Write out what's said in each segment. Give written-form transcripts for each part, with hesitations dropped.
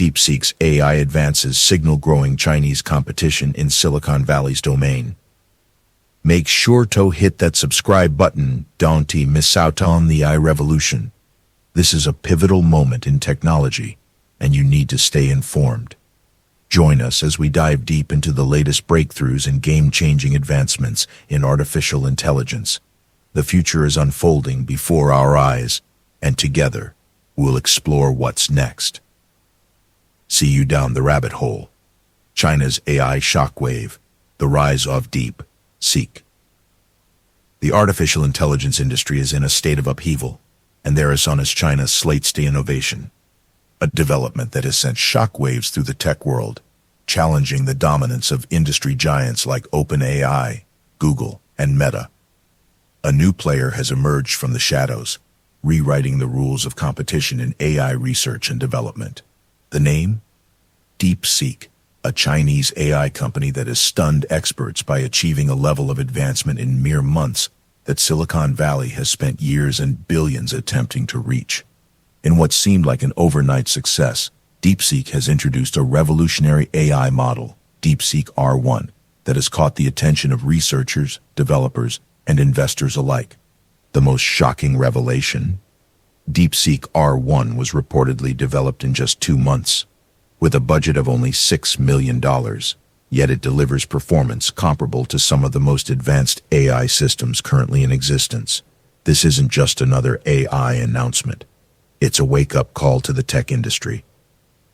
DeepSeek's AI advances signal growing Chinese competition in Silicon Valley's domain. Make sure to hit that subscribe button, don't miss out on the AI revolution. This is a pivotal moment in technology, and you need to stay informed. Join us as we dive deep into the latest breakthroughs and game-changing advancements in artificial intelligence. The future is unfolding before our eyes, and together, we'll explore what's next. See you down the rabbit hole. China's AI shockwave, the rise of DeepSeek. The artificial intelligence industry is in a state of upheaval, and there is on China's slates to innovation, a development that has sent shockwaves through the tech world, challenging the dominance of industry giants like OpenAI, Google, and Meta. A new player has emerged from the shadows, rewriting the rules of competition in AI research and development. The name? DeepSeek, a Chinese AI company that has stunned experts by achieving a level of advancement in mere months that Silicon Valley has spent years and billions attempting to reach. In what seemed like an overnight success, DeepSeek has introduced a revolutionary AI model, DeepSeek R1, that has caught the attention of researchers, developers, and investors alike. The most shocking revelation? DeepSeek R1 was reportedly developed in just 2 months, with a budget of only $6 million, yet it delivers performance comparable to some of the most advanced AI systems currently in existence. This isn't just another AI announcement. It's a wake-up call to the tech industry.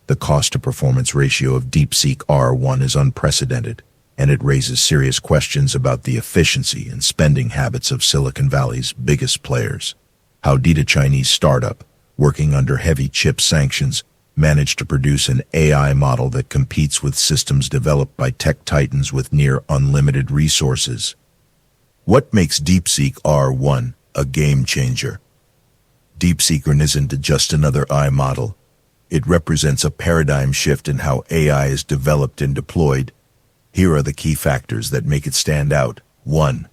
The cost-to-performance ratio of DeepSeek R1 is unprecedented, and it raises serious questions about the efficiency and spending habits of Silicon Valley's biggest players. How did a Chinese startup, working under heavy chip sanctions, manage to produce an AI model that competes with systems developed by tech titans with near unlimited resources? What makes DeepSeek R1 a game-changer? DeepSeek isn't just another AI model. It represents a paradigm shift in how AI is developed and deployed. Here are the key factors that make it stand out. 1.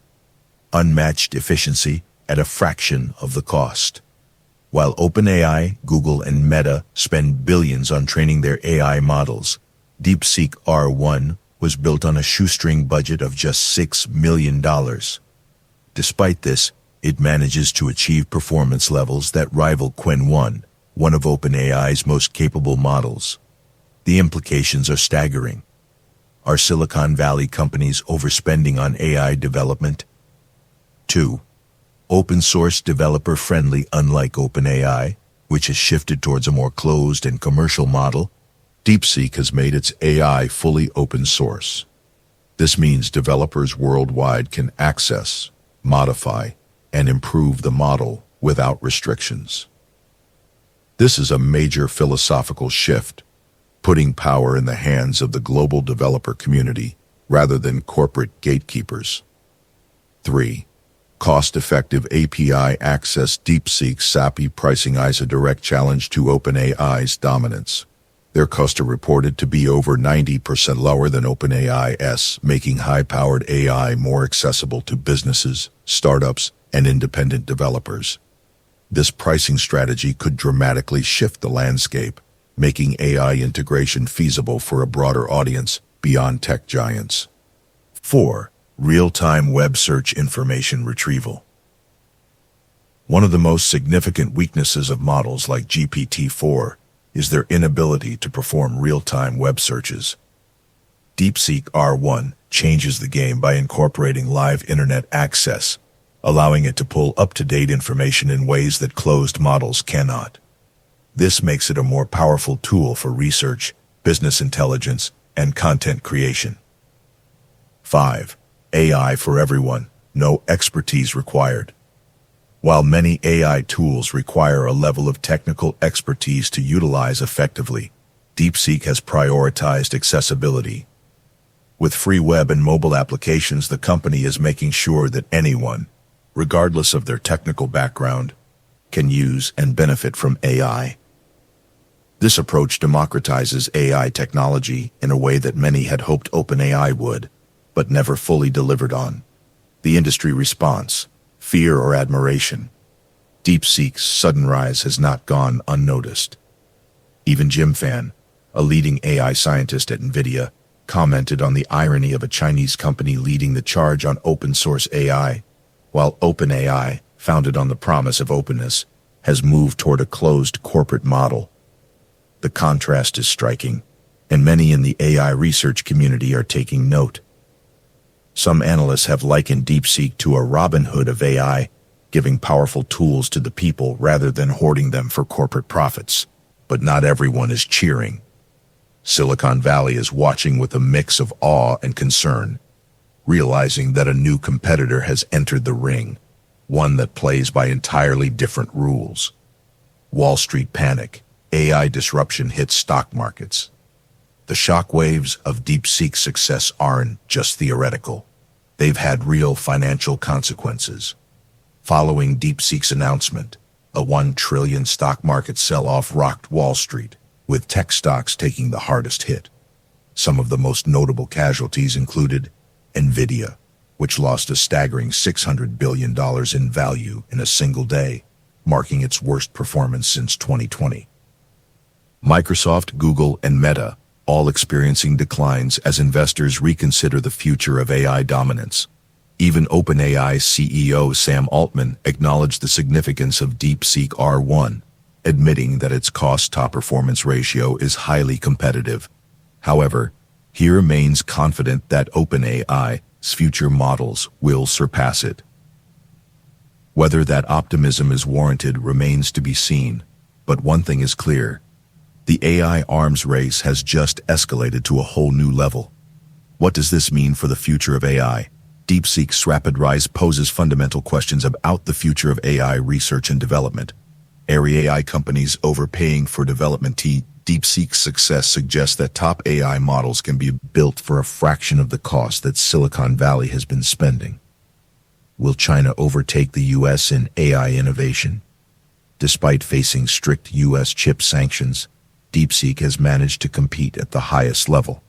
Unmatched efficiency at a fraction of the cost. While OpenAI, Google, and Meta spend billions on training their AI models, DeepSeek R1 was built on a shoestring budget of just $6 million. Despite this, it manages to achieve performance levels that rival Qwen 1, one of OpenAI's most capable models. The implications are staggering. Are Silicon Valley companies overspending on AI development? 2. Open-source developer-friendly. Unlike OpenAI, which has shifted towards a more closed and commercial model, DeepSeek has made its AI fully open source. This means developers worldwide can access, modify, and improve the model without restrictions. This is a major philosophical shift, putting power in the hands of the global developer community rather than corporate gatekeepers. 3. Cost-effective API access. DeepSeek's SAPI pricing is a direct challenge to OpenAI's dominance. Their costs are reported to be over 90% lower than OpenAI's, making high-powered AI more accessible to businesses, startups, and independent developers. This pricing strategy could dramatically shift the landscape, making AI integration feasible for a broader audience beyond tech giants. 4. Real-time web search information retrieval. One of the most significant weaknesses of models like GPT-4 is their inability to perform real-time web searches. DeepSeek R1 changes the game by incorporating live internet access, allowing it to pull up-to-date information in ways that closed models cannot. This makes it a more powerful tool for research, business intelligence, and content creation. 5. AI for everyone, no expertise required. While many AI tools require a level of technical expertise to utilize effectively, DeepSeek has prioritized accessibility. With free web and mobile applications, the company is making sure that anyone, regardless of their technical background, can use and benefit from AI. This approach democratizes AI technology in a way that many had hoped OpenAI would, but never fully delivered on. The industry response: fear or admiration. DeepSeek's sudden rise has not gone unnoticed. Even Jim Fan, A leading AI scientist at NVIDIA commented on the irony of a Chinese company leading the charge on open-source AI, while OpenAI, founded on the promise of openness, has moved toward a closed corporate model. The contrast is striking, and many in the AI research community are taking note. Some analysts have likened DeepSeek to a Robin Hood of AI, giving powerful tools to the people rather than hoarding them for corporate profits. But not everyone is cheering. Silicon Valley is watching with a mix of awe and concern, realizing that a new competitor has entered the ring, one that plays by entirely different rules. Wall Street panic, AI disruption hits stock markets. The shockwaves of DeepSeek's success aren't just theoretical. They've had real financial consequences. Following DeepSeek's announcement, a $1 trillion stock market sell-off rocked Wall Street, with tech stocks taking the hardest hit. Some of the most notable casualties included NVIDIA, which lost a staggering $600 billion in value in a single day, marking its worst performance since 2020. Microsoft, Google, and Meta, all experiencing declines as investors reconsider the future of AI dominance. Even OpenAI CEO Sam Altman acknowledged the significance of DeepSeek R1, admitting that its cost-to-performance ratio is highly competitive. However, he remains confident that OpenAI's future models will surpass it. Whether that optimism is warranted remains to be seen, but one thing is clear: the AI arms race has just escalated to a whole new level. What does this mean for the future of AI? DeepSeek's rapid rise poses fundamental questions about the future of AI research and development. Are AI companies overpaying for development? DeepSeek's success suggests that top AI models can be built for a fraction of the cost that Silicon Valley has been spending. Will China overtake the U.S. in AI innovation? Despite facing strict U.S. chip sanctions, DeepSeek has managed to compete at the highest level.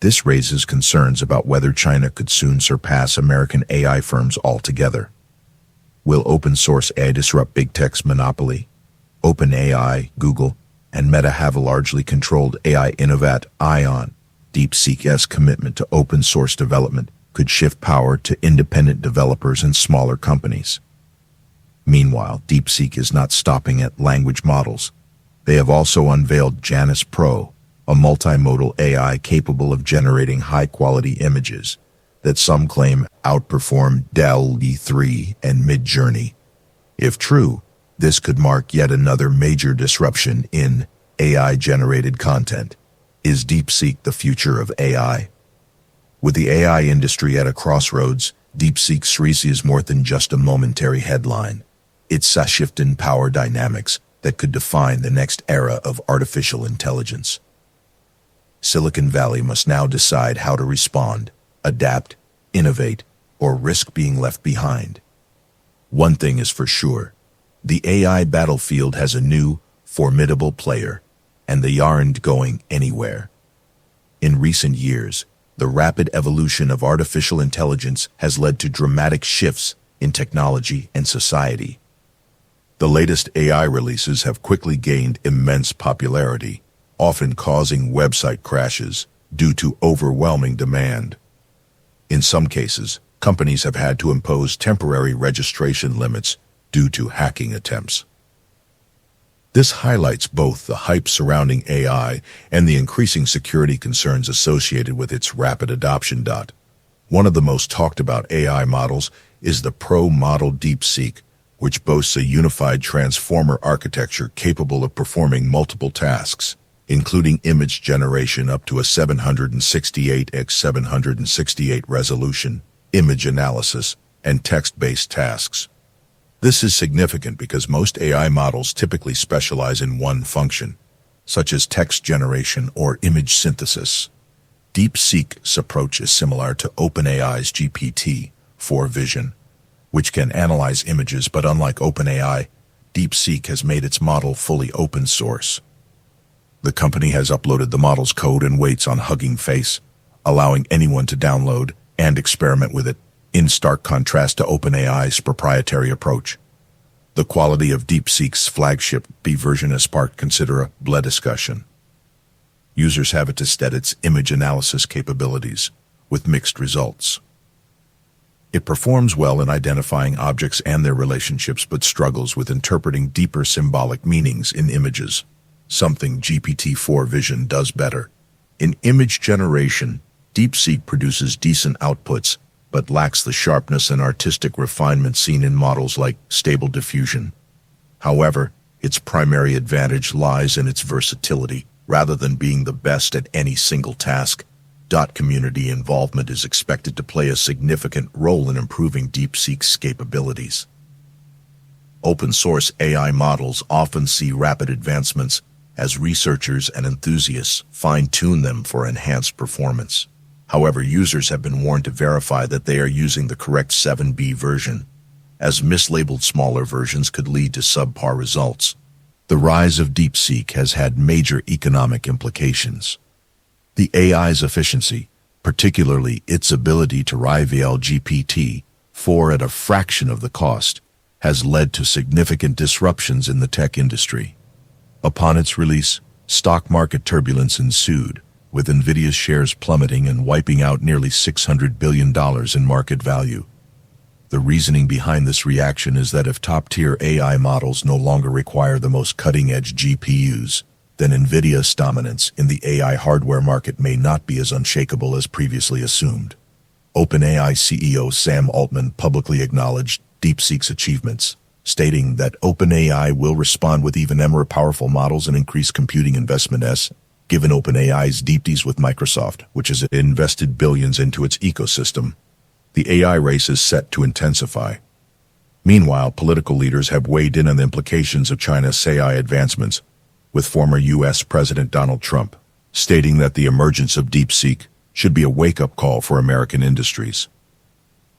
This raises concerns about whether China could soon surpass American AI firms altogether. Will open-source AI disrupt big tech's monopoly? OpenAI, Google, and Meta have a largely controlled AI innovate on. DeepSeek's commitment to open-source development could shift power to independent developers and smaller companies. Meanwhile, DeepSeek is not stopping at language models. They have also unveiled Janus Pro, a multimodal AI capable of generating high-quality images that some claim outperform DALL-E 3 and Midjourney. If true, this could mark yet another major disruption in AI-generated content. Is DeepSeek the future of AI? With the AI industry at a crossroads, DeepSeek's rise is more than just a momentary headline. It's a shift in power dynamics that could define the next era of artificial intelligence. Silicon Valley must now decide how to respond, adapt, innovate, or risk being left behind. One thing is for sure: the AI battlefield has a new, formidable player, and they aren't going anywhere. In recent years, the rapid evolution of artificial intelligence has led to dramatic shifts in technology and society. The latest AI releases have quickly gained immense popularity, often causing website crashes due to overwhelming demand. In some cases, companies have had to impose temporary registration limits due to hacking attempts. This highlights both the hype surrounding AI and the increasing security concerns associated with its rapid adoption. One of the most talked about AI models is the Pro model DeepSeek, which boasts a unified transformer architecture capable of performing multiple tasks, including image generation up to a 768x768 resolution, image analysis, and text-based tasks. This is significant because most AI models typically specialize in one function, such as text generation or image synthesis. DeepSeek's approach is similar to OpenAI's GPT-4 Vision, which can analyze images, but unlike OpenAI, DeepSeek has made its model fully open source. The company has uploaded the model's code and waits on Hugging Face, allowing anyone to download and experiment with it, in stark contrast to OpenAI's proprietary approach. The quality of DeepSeek's flagship B version has sparked considerable discussion. Users have it tested its image analysis capabilities, with mixed results. It performs well in identifying objects and their relationships, but struggles with interpreting deeper symbolic meanings in images, something GPT-4 Vision does better. In image generation, DeepSeek produces decent outputs, but lacks the sharpness and artistic refinement seen in models like Stable Diffusion. However, its primary advantage lies in its versatility, rather than being the best at any single task. Community involvement is expected to play a significant role in improving DeepSeek's capabilities. Open-source AI models often see rapid advancements as researchers and enthusiasts fine-tune them for enhanced performance. However, users have been warned to verify that they are using the correct 7B version, as mislabeled smaller versions could lead to subpar results. The rise of DeepSeek has had major economic implications. The AI's efficiency, particularly its ability to rival GPT-4 at a fraction of the cost, has led to significant disruptions in the tech industry. Upon its release, stock market turbulence ensued, with Nvidia's shares plummeting and wiping out nearly $600 billion in market value. The reasoning behind this reaction is that if top-tier AI models no longer require the most cutting-edge GPUs, then Nvidia's dominance in the AI hardware market may not be as unshakable as previously assumed. OpenAI CEO Sam Altman publicly acknowledged DeepSeek's achievements, stating that OpenAI will respond with even more powerful models and increase computing investment given OpenAI's deep ties with Microsoft, which has invested billions into its ecosystem. The AI race is set to intensify. Meanwhile, political leaders have weighed in on the implications of China's AI advancements, with former U.S. President Donald Trump stating that the emergence of DeepSeek should be a wake-up call for American industries.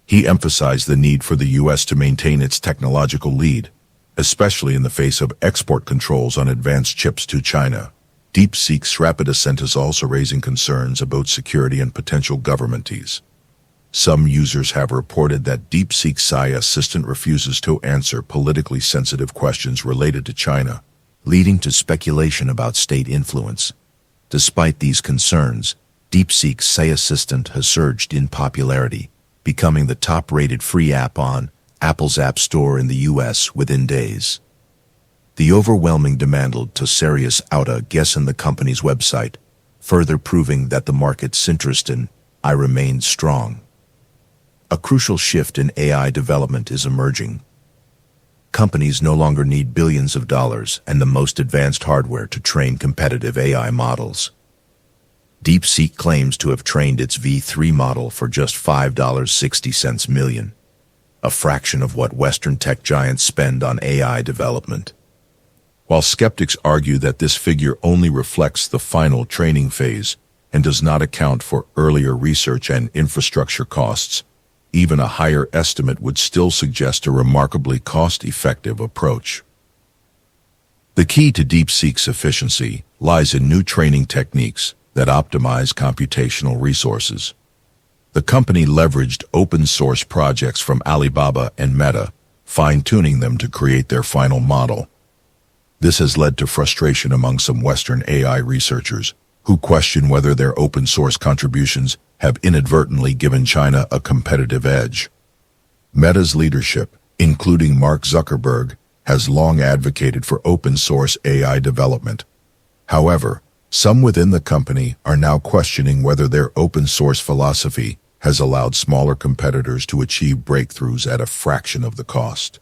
He emphasized the need for the U.S. to maintain its technological lead, especially in the face of export controls on advanced chips to China. DeepSeek's rapid ascent is also raising concerns about security and potential government ties. Some users have reported that DeepSeek's AI assistant refuses to answer politically sensitive questions related to China, leading to speculation about state influence. Despite these concerns, DeepSeek's AI assistant has surged in popularity, becoming the top-rated free app on Apple's App Store in the U.S. within days. The overwhelming demand led to serious guess in the company's website, further proving that the market's interest in AI remains strong. A crucial shift in AI development is emerging. Companies no longer need billions of dollars and the most advanced hardware to train competitive AI models. DeepSeek claims to have trained its V3 model for just $5.60 million, a fraction of what Western tech giants spend on AI development. While skeptics argue that this figure only reflects the final training phase and does not account for earlier research and infrastructure costs, even a higher estimate would still suggest a remarkably cost-effective approach. The key to DeepSeek's efficiency lies in new training techniques that optimize computational resources. The company leveraged open-source projects from Alibaba and Meta, fine-tuning them to create their final model. This has led to frustration among some Western AI researchers, who question whether their open-source contributions have inadvertently given China a competitive edge. Meta's leadership, including Mark Zuckerberg, has long advocated for open-source AI development. However, some within the company are now questioning whether their open-source philosophy has allowed smaller competitors to achieve breakthroughs at a fraction of the cost.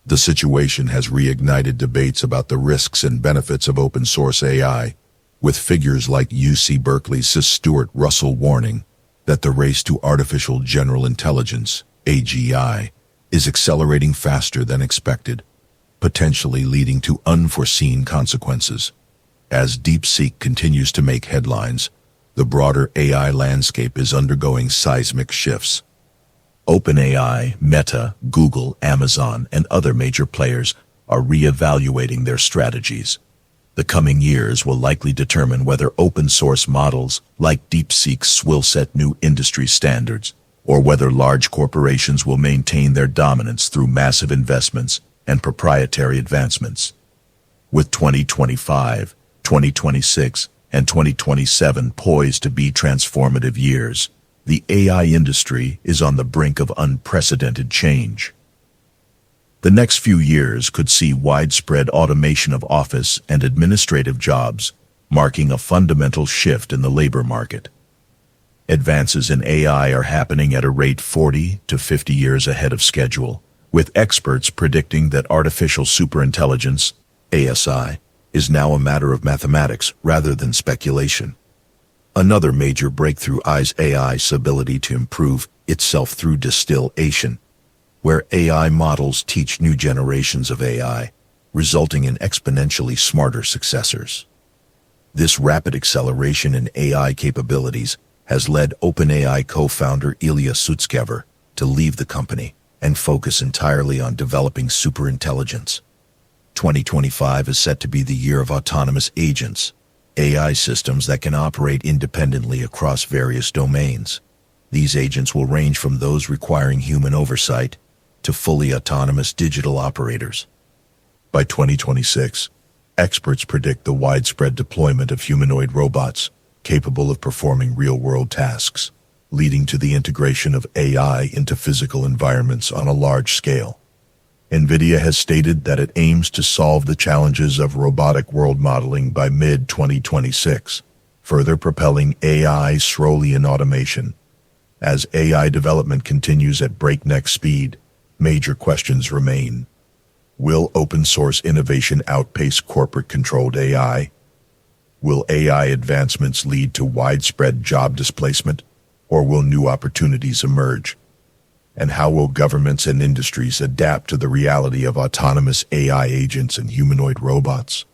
The situation has reignited debates about the risks and benefits of open-source AI, with figures like UC Berkeley's Stuart Russell warning that the race to artificial general intelligence, AGI, is accelerating faster than expected, potentially leading to unforeseen consequences. As DeepSeek continues to make headlines, the broader AI landscape is undergoing seismic shifts. OpenAI, Meta, Google, Amazon, and other major players are re-evaluating their strategies. The coming years will likely determine whether open-source models like DeepSeek's will set new industry standards, or whether large corporations will maintain their dominance through massive investments and proprietary advancements. With 2025, 2026, and 2027 poised to be transformative years. The AI industry is on the brink of unprecedented change. The next few years could see widespread automation of office and administrative jobs, marking a fundamental shift in the labor market. Advances in AI are happening at a rate 40 to 50 years ahead of schedule, with experts predicting that artificial superintelligence, ASI, is now a matter of mathematics rather than speculation. Another major breakthrough is AI's ability to improve itself through distillation, where AI models teach new generations of AI, resulting in exponentially smarter successors. This rapid acceleration in AI capabilities has led OpenAI co-founder Ilya Sutskever to leave the company and focus entirely on developing superintelligence. 2025 is set to be the year of autonomous agents, AI systems that can operate independently across various domains. These agents will range from those requiring human oversight to fully autonomous digital operators. By 2026, experts predict the widespread deployment of humanoid robots capable of performing real-world tasks, leading to the integration of AI into physical environments on a large scale. NVIDIA has stated that it aims to solve the challenges of robotic world modeling by mid-2026, further propelling AI slowly in automation. As AI development continues at breakneck speed, major questions remain. Will open-source innovation outpace corporate-controlled AI? Will AI advancements lead to widespread job displacement, or will new opportunities emerge? And how will governments and industries adapt to the reality of autonomous AI agents and humanoid robots?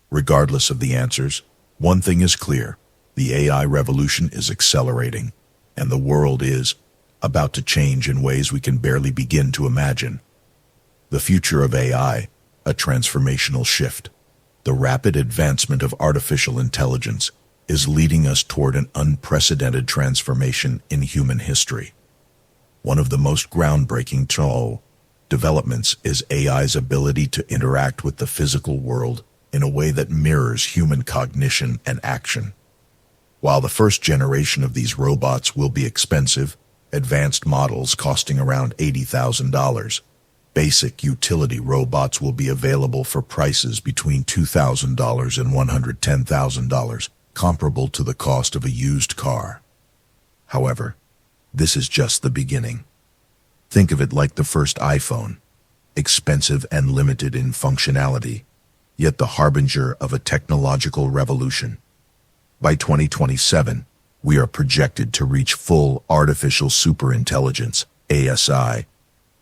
Regardless of the answers, one thing is clear: the AI revolution is accelerating, and the world is about to change in ways we can barely begin to imagine. The future of AI, a transformational shift. The rapid advancement of artificial intelligence is leading us toward an unprecedented transformation in human history. One of the most groundbreaking developments is AI's ability to interact with the physical world in a way that mirrors human cognition and action. While the first generation of these robots will be expensive, advanced models costing around $80,000, basic utility robots will be available for prices between $2,000 and $110,000, comparable to the cost of a used car. However, this is just the beginning. Think of it like the first iPhone, expensive and limited in functionality, yet the harbinger of a technological revolution. By 2027, we are projected to reach full artificial superintelligence, ASI,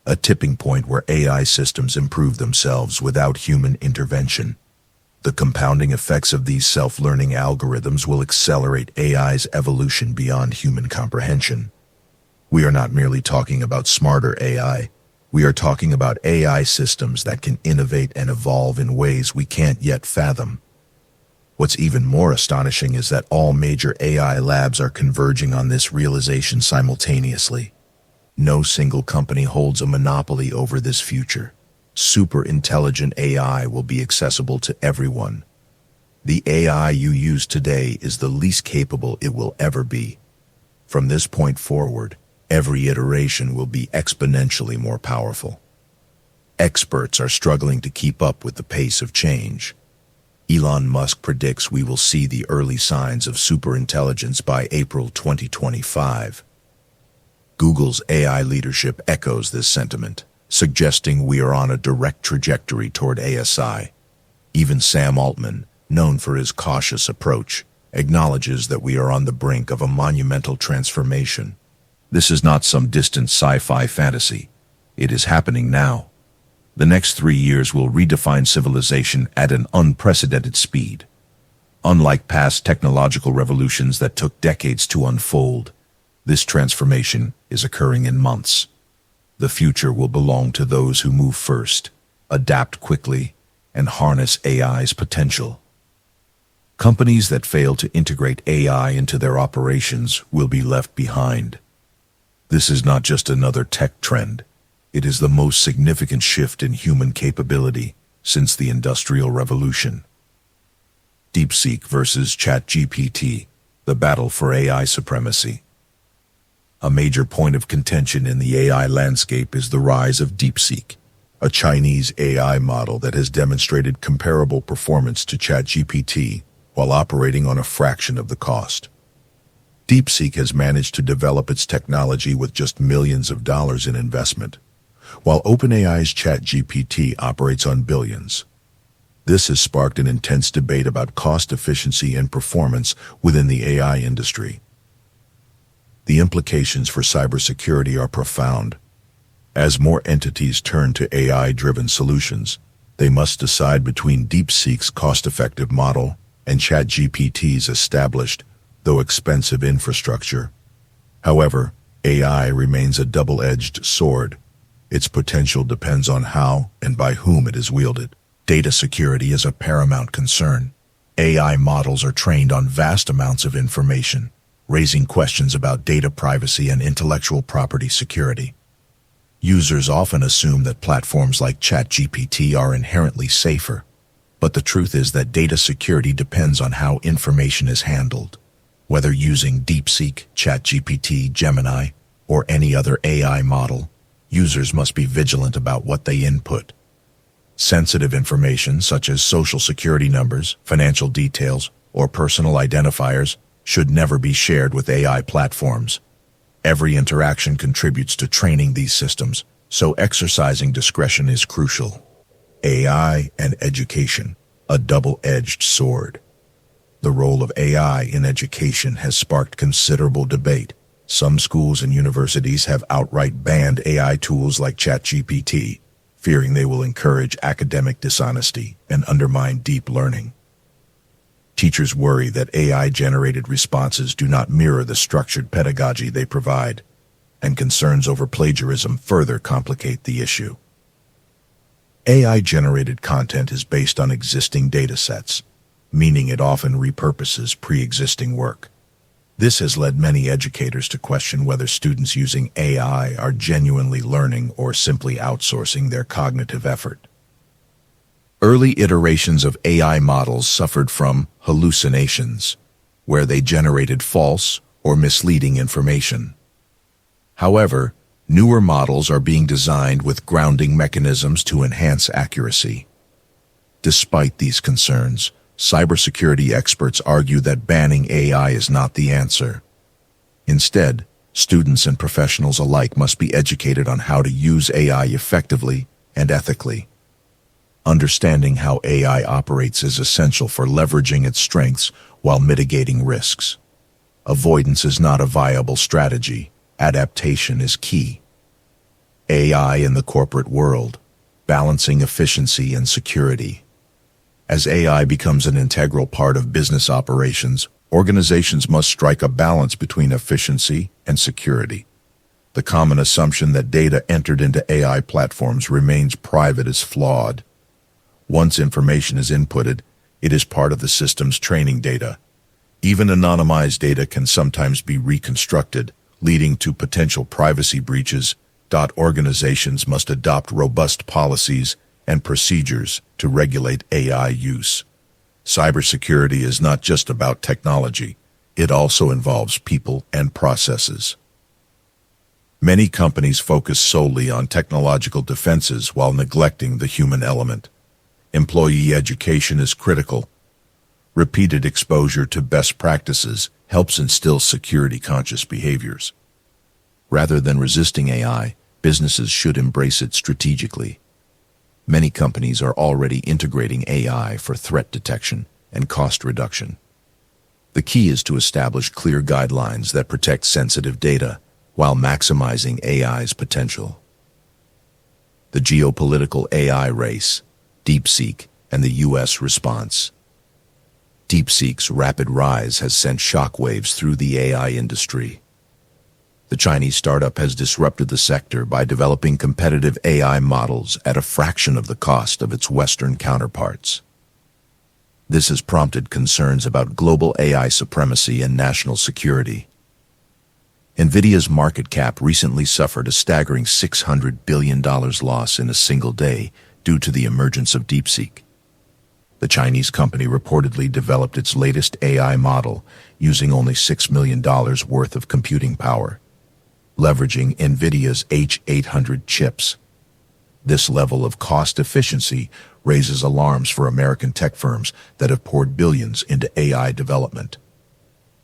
a tipping point where AI systems improve themselves without human intervention. The compounding effects of these self-learning algorithms will accelerate AI's evolution beyond human comprehension. We are not merely talking about smarter AI. We are talking about AI systems that can innovate and evolve in ways we can't yet fathom. What's even more astonishing is that all major AI labs are converging on this realization simultaneously. No single company holds a monopoly over this future. Super intelligent AI will be accessible to everyone. The AI you use today is the least capable it will ever be. From this point forward, every iteration will be exponentially more powerful. Experts are struggling to keep up with the pace of change. Elon Musk predicts we will see the early signs of superintelligence by April 2025. Google's AI leadership echoes this sentiment, suggesting we are on a direct trajectory toward ASI. Even Sam Altman, known for his cautious approach, acknowledges that we are on the brink of a monumental transformation. This is not some distant sci-fi fantasy. It is happening now. The next 3 years will redefine civilization at an unprecedented speed. Unlike past technological revolutions that took decades to unfold, this transformation is occurring in months. The future will belong to those who move first, adapt quickly, and harness AI's potential. Companies that fail to integrate AI into their operations will be left behind. This is not just another tech trend. It is the most significant shift in human capability since the Industrial Revolution. DeepSeek versus ChatGPT, the battle for AI supremacy. A major point of contention in the AI landscape is the rise of DeepSeek, a Chinese AI model that has demonstrated comparable performance to ChatGPT while operating on a fraction of the cost. DeepSeek has managed to develop its technology with just millions of dollars in investment, while OpenAI's ChatGPT operates on billions. This has sparked an intense debate about cost efficiency and performance within the AI industry. The implications for cybersecurity are profound. As more entities turn to AI-driven solutions, they must decide between DeepSeek's cost-effective model and ChatGPT's established, though expensive infrastructure. However, AI remains a double-edged sword. Its potential depends on how and by whom it is wielded. Data security is a paramount concern. AI models are trained on vast amounts of information, raising questions about data privacy and intellectual property security. Users often assume that platforms like ChatGPT are inherently safer, but the truth is that data security depends on how information is handled. Whether using DeepSeek, ChatGPT, Gemini, or any other AI model, users must be vigilant about what they input. Sensitive information such as social security numbers, financial details, or personal identifiers should never be shared with AI platforms. Every interaction contributes to training these systems, so exercising discretion is crucial. AI and education, a double-edged sword. The role of AI in education has sparked considerable debate. Some schools and universities have outright banned AI tools like ChatGPT, fearing they will encourage academic dishonesty and undermine deep learning. Teachers worry that AI-generated responses do not mirror the structured pedagogy they provide, and concerns over plagiarism further complicate the issue. AI-generated content is based on existing datasets, meaning it often repurposes pre-existing work. This has led many educators to question whether students using AI are genuinely learning or simply outsourcing their cognitive effort. Early iterations of AI models suffered from hallucinations, where they generated false or misleading information. However, newer models are being designed with grounding mechanisms to enhance accuracy. Despite these concerns, cybersecurity experts argue that banning AI is not the answer. Instead, students and professionals alike must be educated on how to use AI effectively and ethically. Understanding how AI operates is essential for leveraging its strengths while mitigating risks. Avoidance is not a viable strategy. Adaptation is key. AI in the corporate world, balancing efficiency and security. As AI becomes an integral part of business operations, organizations must strike a balance between efficiency and security. The common assumption that data entered into AI platforms remains private is flawed. Once information is inputted, it is part of the system's training data. Even anonymized data can sometimes be reconstructed, leading to potential privacy breaches. Organizations must adopt robust policies and procedures to regulate AI use. Cybersecurity is not just about technology. It also involves people and processes. Many companies focus solely on technological defenses while neglecting the human element. Employee education is critical. Repeated exposure to best practices helps instill security-conscious behaviors. Rather than resisting AI, businesses should embrace it strategically. Many companies are already integrating AI for threat detection and cost reduction. The key is to establish clear guidelines that protect sensitive data while maximizing AI's potential. The geopolitical AI race, DeepSeek, and the U.S. response. DeepSeek's rapid rise has sent shockwaves through the AI industry. The Chinese startup has disrupted the sector by developing competitive AI models at a fraction of the cost of its Western counterparts. This has prompted concerns about global AI supremacy and national security. NVIDIA's market cap recently suffered a staggering $600 billion loss in a single day due to the emergence of DeepSeek. The Chinese company reportedly developed its latest AI model using only $6 million worth of computing power, leveraging NVIDIA's H800 chips. This level of cost efficiency raises alarms for American tech firms that have poured billions into AI development.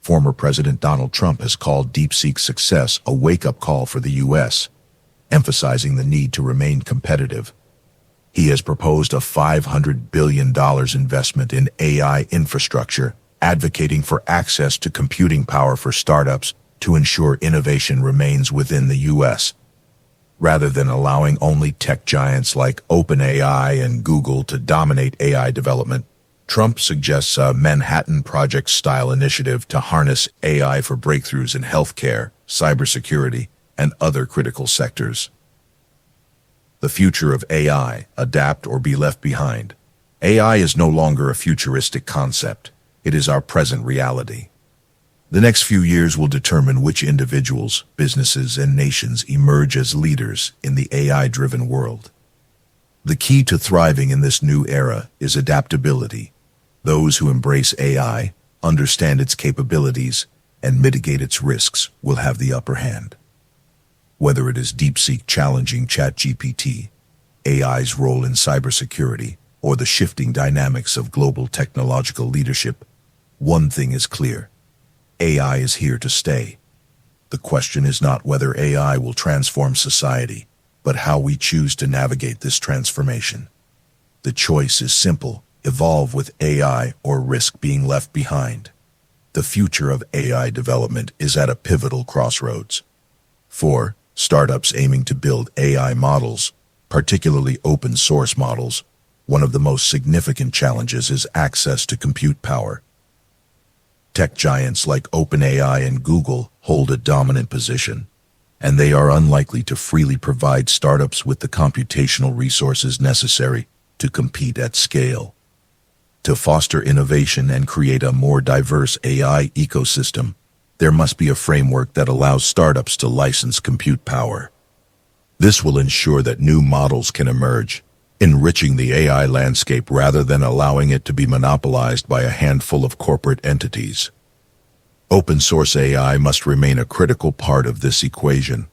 Former President Donald Trump has called DeepSeek's success a wake-up call for the U.S., emphasizing the need to remain competitive. He has proposed a $500 billion investment in AI infrastructure, advocating for access to computing power for startups to ensure innovation remains within the U.S. Rather than allowing only tech giants like OpenAI and Google to dominate AI development, Trump suggests a Manhattan Project-style initiative to harness AI for breakthroughs in healthcare, cybersecurity, and other critical sectors. The future of AI, adapt or be left behind. AI is no longer a futuristic concept. It is our present reality. The next few years will determine which individuals, businesses, and nations emerge as leaders in the AI-driven world. The key to thriving in this new era is adaptability. Those who embrace AI, understand its capabilities, and mitigate its risks will have the upper hand. Whether it is DeepSeek challenging ChatGPT, AI's role in cybersecurity, or the shifting dynamics of global technological leadership, one thing is clear. AI is here to stay. The question is not whether AI will transform society, but how we choose to navigate this transformation. The choice is simple: evolve with AI or risk being left behind. The future of AI development is at a pivotal crossroads. 4. Startups aiming to build AI models, particularly open source models. One of the most significant challenges is access to compute power. Tech giants like OpenAI and Google hold a dominant position, and they are unlikely to freely provide startups with the computational resources necessary to compete at scale. To foster innovation and create a more diverse AI ecosystem, there must be a framework that allows startups to license compute power. This will ensure that new models can emerge, enriching the AI landscape rather than allowing it to be monopolized by a handful of corporate entities. Open source AI must remain a critical part of this equation.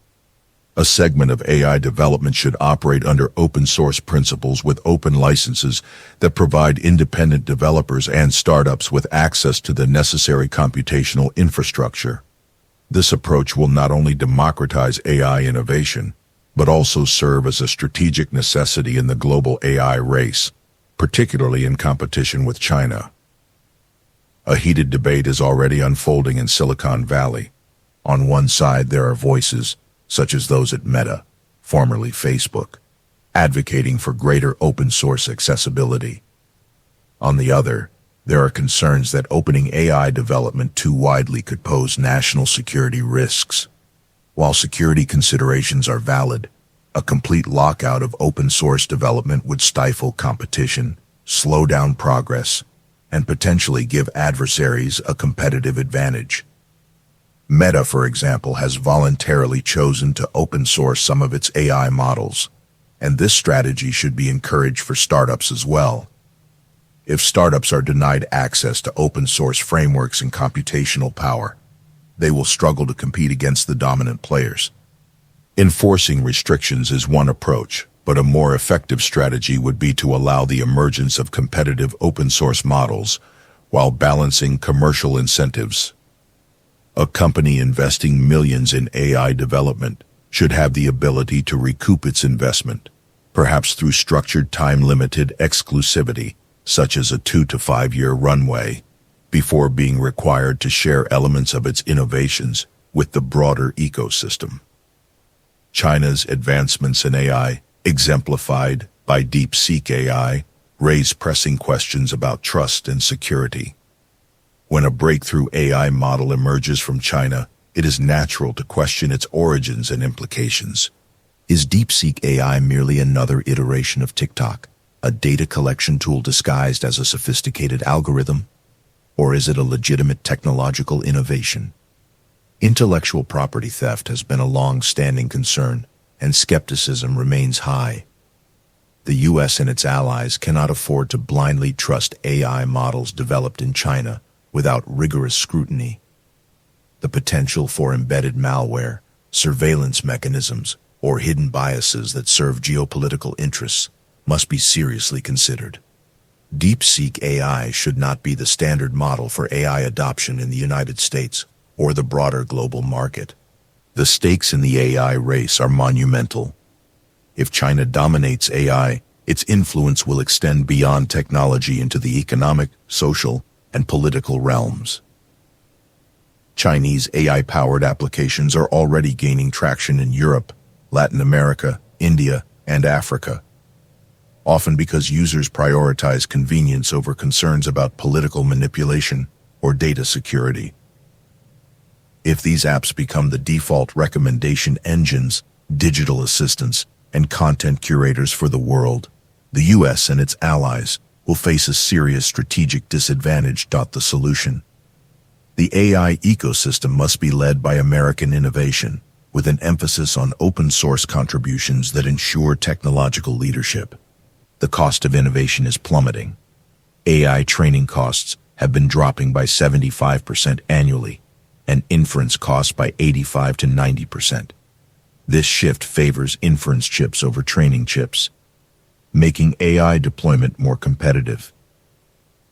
A segment of AI development should operate under open source principles with open licenses that provide independent developers and startups with access to the necessary computational infrastructure. This approach will not only democratize AI innovation, but also serve as a strategic necessity in the global AI race, particularly in competition with China. A heated debate is already unfolding in Silicon Valley. On one side, there are voices, such as those at Meta, formerly Facebook, advocating for greater open-source accessibility. On the other, there are concerns that opening AI development too widely could pose national security risks. While security considerations are valid, a complete lockout of open-source development would stifle competition, slow down progress, and potentially give adversaries a competitive advantage. Meta, for example, has voluntarily chosen to open source some of its AI models, and this strategy should be encouraged for startups as well. If startups are denied access to open source frameworks and computational power, they will struggle to compete against the dominant players. Enforcing restrictions is one approach, but a more effective strategy would be to allow the emergence of competitive open source models while balancing commercial incentives. A company investing millions in AI development should have the ability to recoup its investment, perhaps through structured time-limited exclusivity, such as a 2 to 5 year runway, before being required to share elements of its innovations with the broader ecosystem. China's advancements in AI, exemplified by DeepSeek AI, raise pressing questions about trust and security. When a breakthrough AI model emerges from China, it is natural to question its origins and implications. Is DeepSeek AI merely another iteration of TikTok, a data collection tool disguised as a sophisticated algorithm? Or is it a legitimate technological innovation? Intellectual property theft has been a long-standing concern, and skepticism remains high. The US and its allies cannot afford to blindly trust AI models developed in China without rigorous scrutiny. The potential for embedded malware, surveillance mechanisms, or hidden biases that serve geopolitical interests must be seriously considered. DeepSeek AI should not be the standard model for AI adoption in the United States or the broader global market. The stakes in the AI race are monumental. If China dominates AI, its influence will extend beyond technology into the economic, social, and political realms. Chinese AI-powered applications are already gaining traction in Europe, Latin America, India, and Africa, often because users prioritize convenience over concerns about political manipulation or data security. If these apps become the default recommendation engines, digital assistants, and content curators for the world, the US and its allies will face a serious strategic disadvantage. The solution: the AI ecosystem must be led by American innovation, with an emphasis on open-source contributions that ensure technological leadership. The cost of innovation is plummeting. AI training costs have been dropping by 75% annually, and inference costs by 85 to 90%. This shift favors inference chips over training chips, making AI deployment more competitive.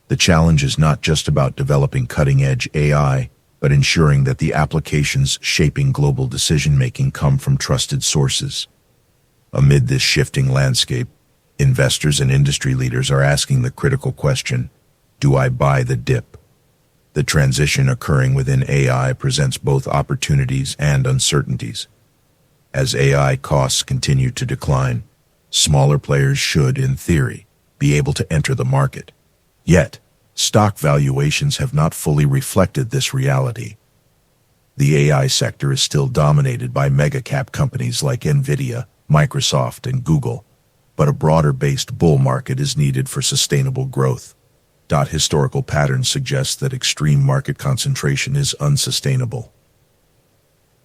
The challenge is not just about developing cutting-edge AI, but ensuring that the applications shaping global decision-making come from trusted sources. Amid this shifting landscape, investors and industry leaders are asking the critical question: do I buy the dip? The transition occurring within AI presents both opportunities and uncertainties. As AI costs continue to decline, smaller players should, in theory, be able to enter the market. Yet, stock valuations have not fully reflected this reality. The AI sector is still dominated by mega-cap companies like NVIDIA, Microsoft, and Google, but a broader-based bull market is needed for sustainable growth. Historical patterns suggest that extreme market concentration is unsustainable.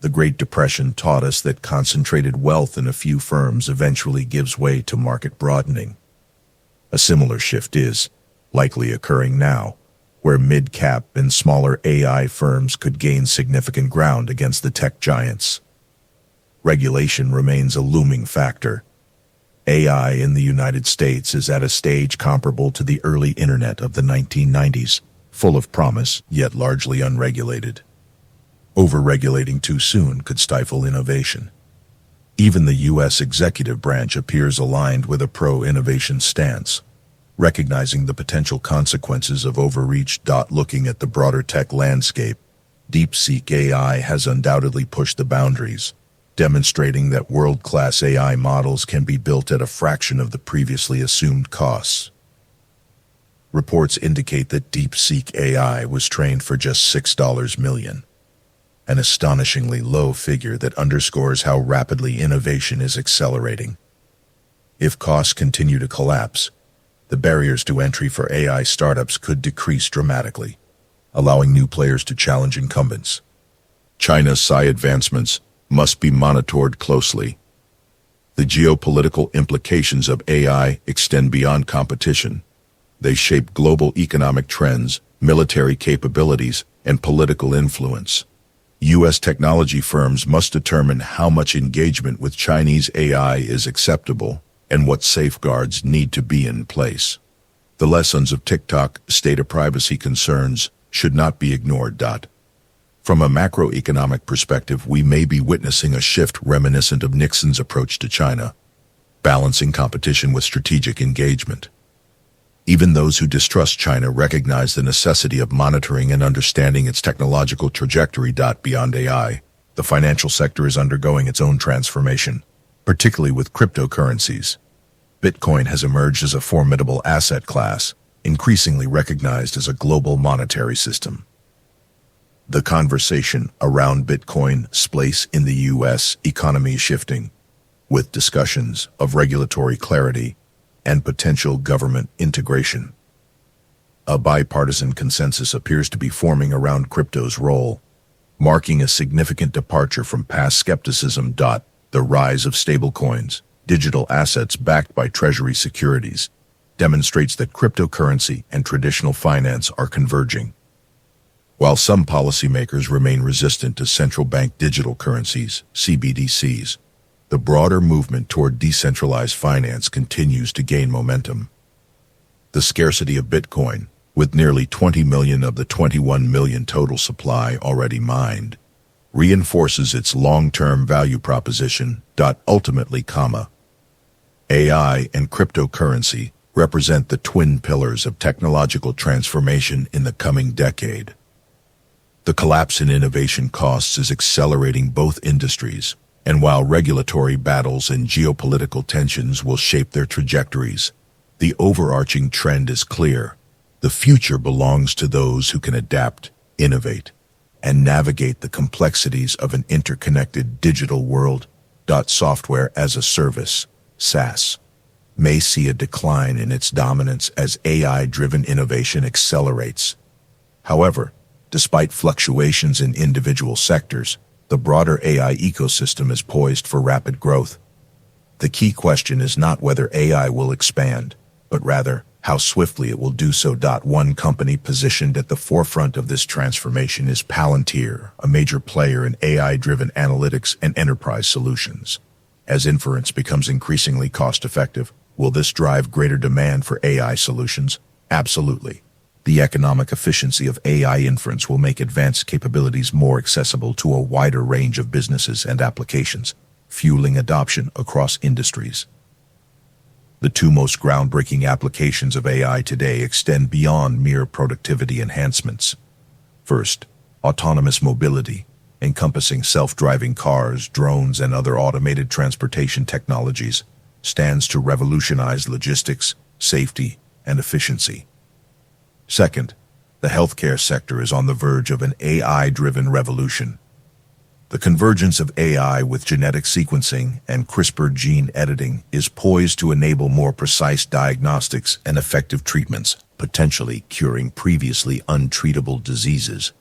The Great Depression taught us that concentrated wealth in a few firms eventually gives way to market broadening. A similar shift is likely occurring now, where mid-cap and smaller AI firms could gain significant ground against the tech giants. Regulation remains a looming factor. AI in the United States is at a stage comparable to the early internet of the 1990s, full of promise, yet largely unregulated. Over-regulating too soon could stifle innovation. Even the U.S. executive branch appears aligned with a pro-innovation stance, recognizing the potential consequences of overreach. Looking at the broader tech landscape, DeepSeek AI has undoubtedly pushed the boundaries, demonstrating that world-class AI models can be built at a fraction of the previously assumed costs. Reports indicate that DeepSeek AI was trained for just $6 million, an astonishingly low figure that underscores how rapidly innovation is accelerating. If costs continue to collapse, the barriers to entry for AI startups could decrease dramatically, allowing new players to challenge incumbents. China's AI advancements must be monitored closely. The geopolitical implications of AI extend beyond competition. They shape global economic trends, military capabilities, and political influence. U.S. technology firms must determine how much engagement with Chinese AI is acceptable and what safeguards need to be in place. The lessons of TikTok's data privacy concerns should not be ignored. From a macroeconomic perspective, we may be witnessing a shift reminiscent of Nixon's approach to China, balancing competition with strategic engagement. Even those who distrust China recognize the necessity of monitoring and understanding its technological trajectory. Beyond AI, the financial sector is undergoing its own transformation, particularly with cryptocurrencies. Bitcoin has emerged as a formidable asset class, increasingly recognized as a global monetary system. The conversation around Bitcoin's place in the U.S. economy is shifting, with discussions of regulatory clarity and potential government integration. A bipartisan consensus appears to be forming around crypto's role, marking a significant departure from past skepticism. The rise of stablecoins, digital assets backed by treasury securities, demonstrates that cryptocurrency and traditional finance are converging. While some policymakers remain resistant to central bank digital currencies, CBDCs, the broader movement toward decentralized finance continues to gain momentum. The scarcity of Bitcoin, with nearly 20 million of the 21 million total supply already mined, reinforces its long-term value proposition. Ultimately, AI and cryptocurrency represent the twin pillars of technological transformation in the coming decade. The collapse in innovation costs is accelerating both industries, and while regulatory battles and geopolitical tensions will shape their trajectories, the overarching trend is clear. The future belongs to those who can adapt, innovate, and navigate the complexities of an interconnected digital world. Software as a service, SaaS, may see a decline in its dominance as AI-driven innovation accelerates. However, despite fluctuations in individual sectors, the broader AI ecosystem is poised for rapid growth. The key question is not whether AI will expand, but rather how swiftly it will do so. One company positioned at the forefront of this transformation is Palantir, a major player in AI-driven analytics and enterprise solutions. As inference becomes increasingly cost-effective, will this drive greater demand for AI solutions? Absolutely. The economic efficiency of AI inference will make advanced capabilities more accessible to a wider range of businesses and applications, fueling adoption across industries. The two most groundbreaking applications of AI today extend beyond mere productivity enhancements. First, autonomous mobility, encompassing self-driving cars, drones, and other automated transportation technologies, stands to revolutionize logistics, safety, and efficiency. Second, the healthcare sector is on the verge of an AI-driven revolution. The convergence of AI with genetic sequencing and CRISPR gene editing is poised to enable more precise diagnostics and effective treatments, potentially curing previously untreatable diseases.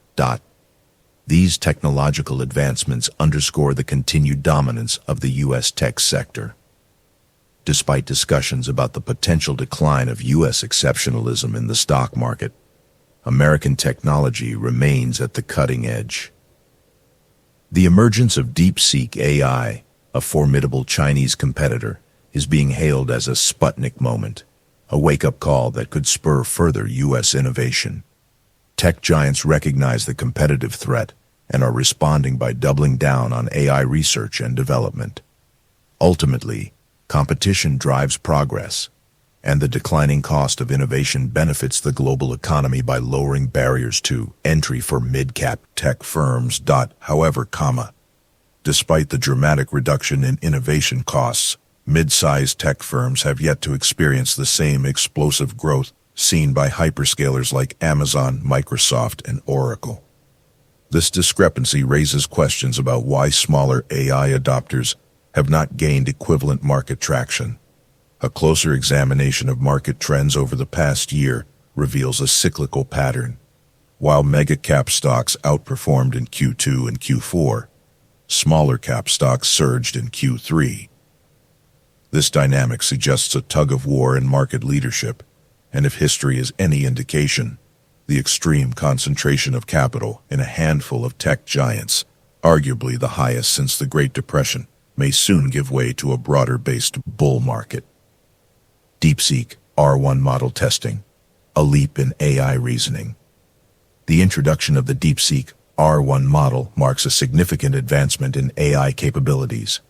These technological advancements underscore the continued dominance of the U.S. tech sector. Despite discussions about the potential decline of U.S. exceptionalism in the stock market, American technology remains at the cutting edge. The emergence of DeepSeek AI, a formidable Chinese competitor, is being hailed as a Sputnik moment, a wake-up call that could spur further U.S. innovation. Tech giants recognize the competitive threat and are responding by doubling down on AI research and development. Ultimately, competition drives progress, and the declining cost of innovation benefits the global economy by lowering barriers to entry for mid-cap tech firms. However, despite the dramatic reduction in innovation costs, mid-sized tech firms have yet to experience the same explosive growth seen by hyperscalers like Amazon, Microsoft, and Oracle. This discrepancy raises questions about why smaller AI adopters have not gained equivalent market traction. A closer examination of market trends over the past year reveals a cyclical pattern. While mega-cap stocks outperformed in Q2 and Q4, smaller cap stocks surged in Q3. This dynamic suggests a tug-of-war in market leadership, and if history is any indication, the extreme concentration of capital in a handful of tech giants, arguably the highest since the Great Depression, may soon give way to a broader-based bull market. DeepSeek R1 model testing, a leap in AI reasoning. The introduction of the DeepSeek R1 model marks a significant advancement in AI capabilities.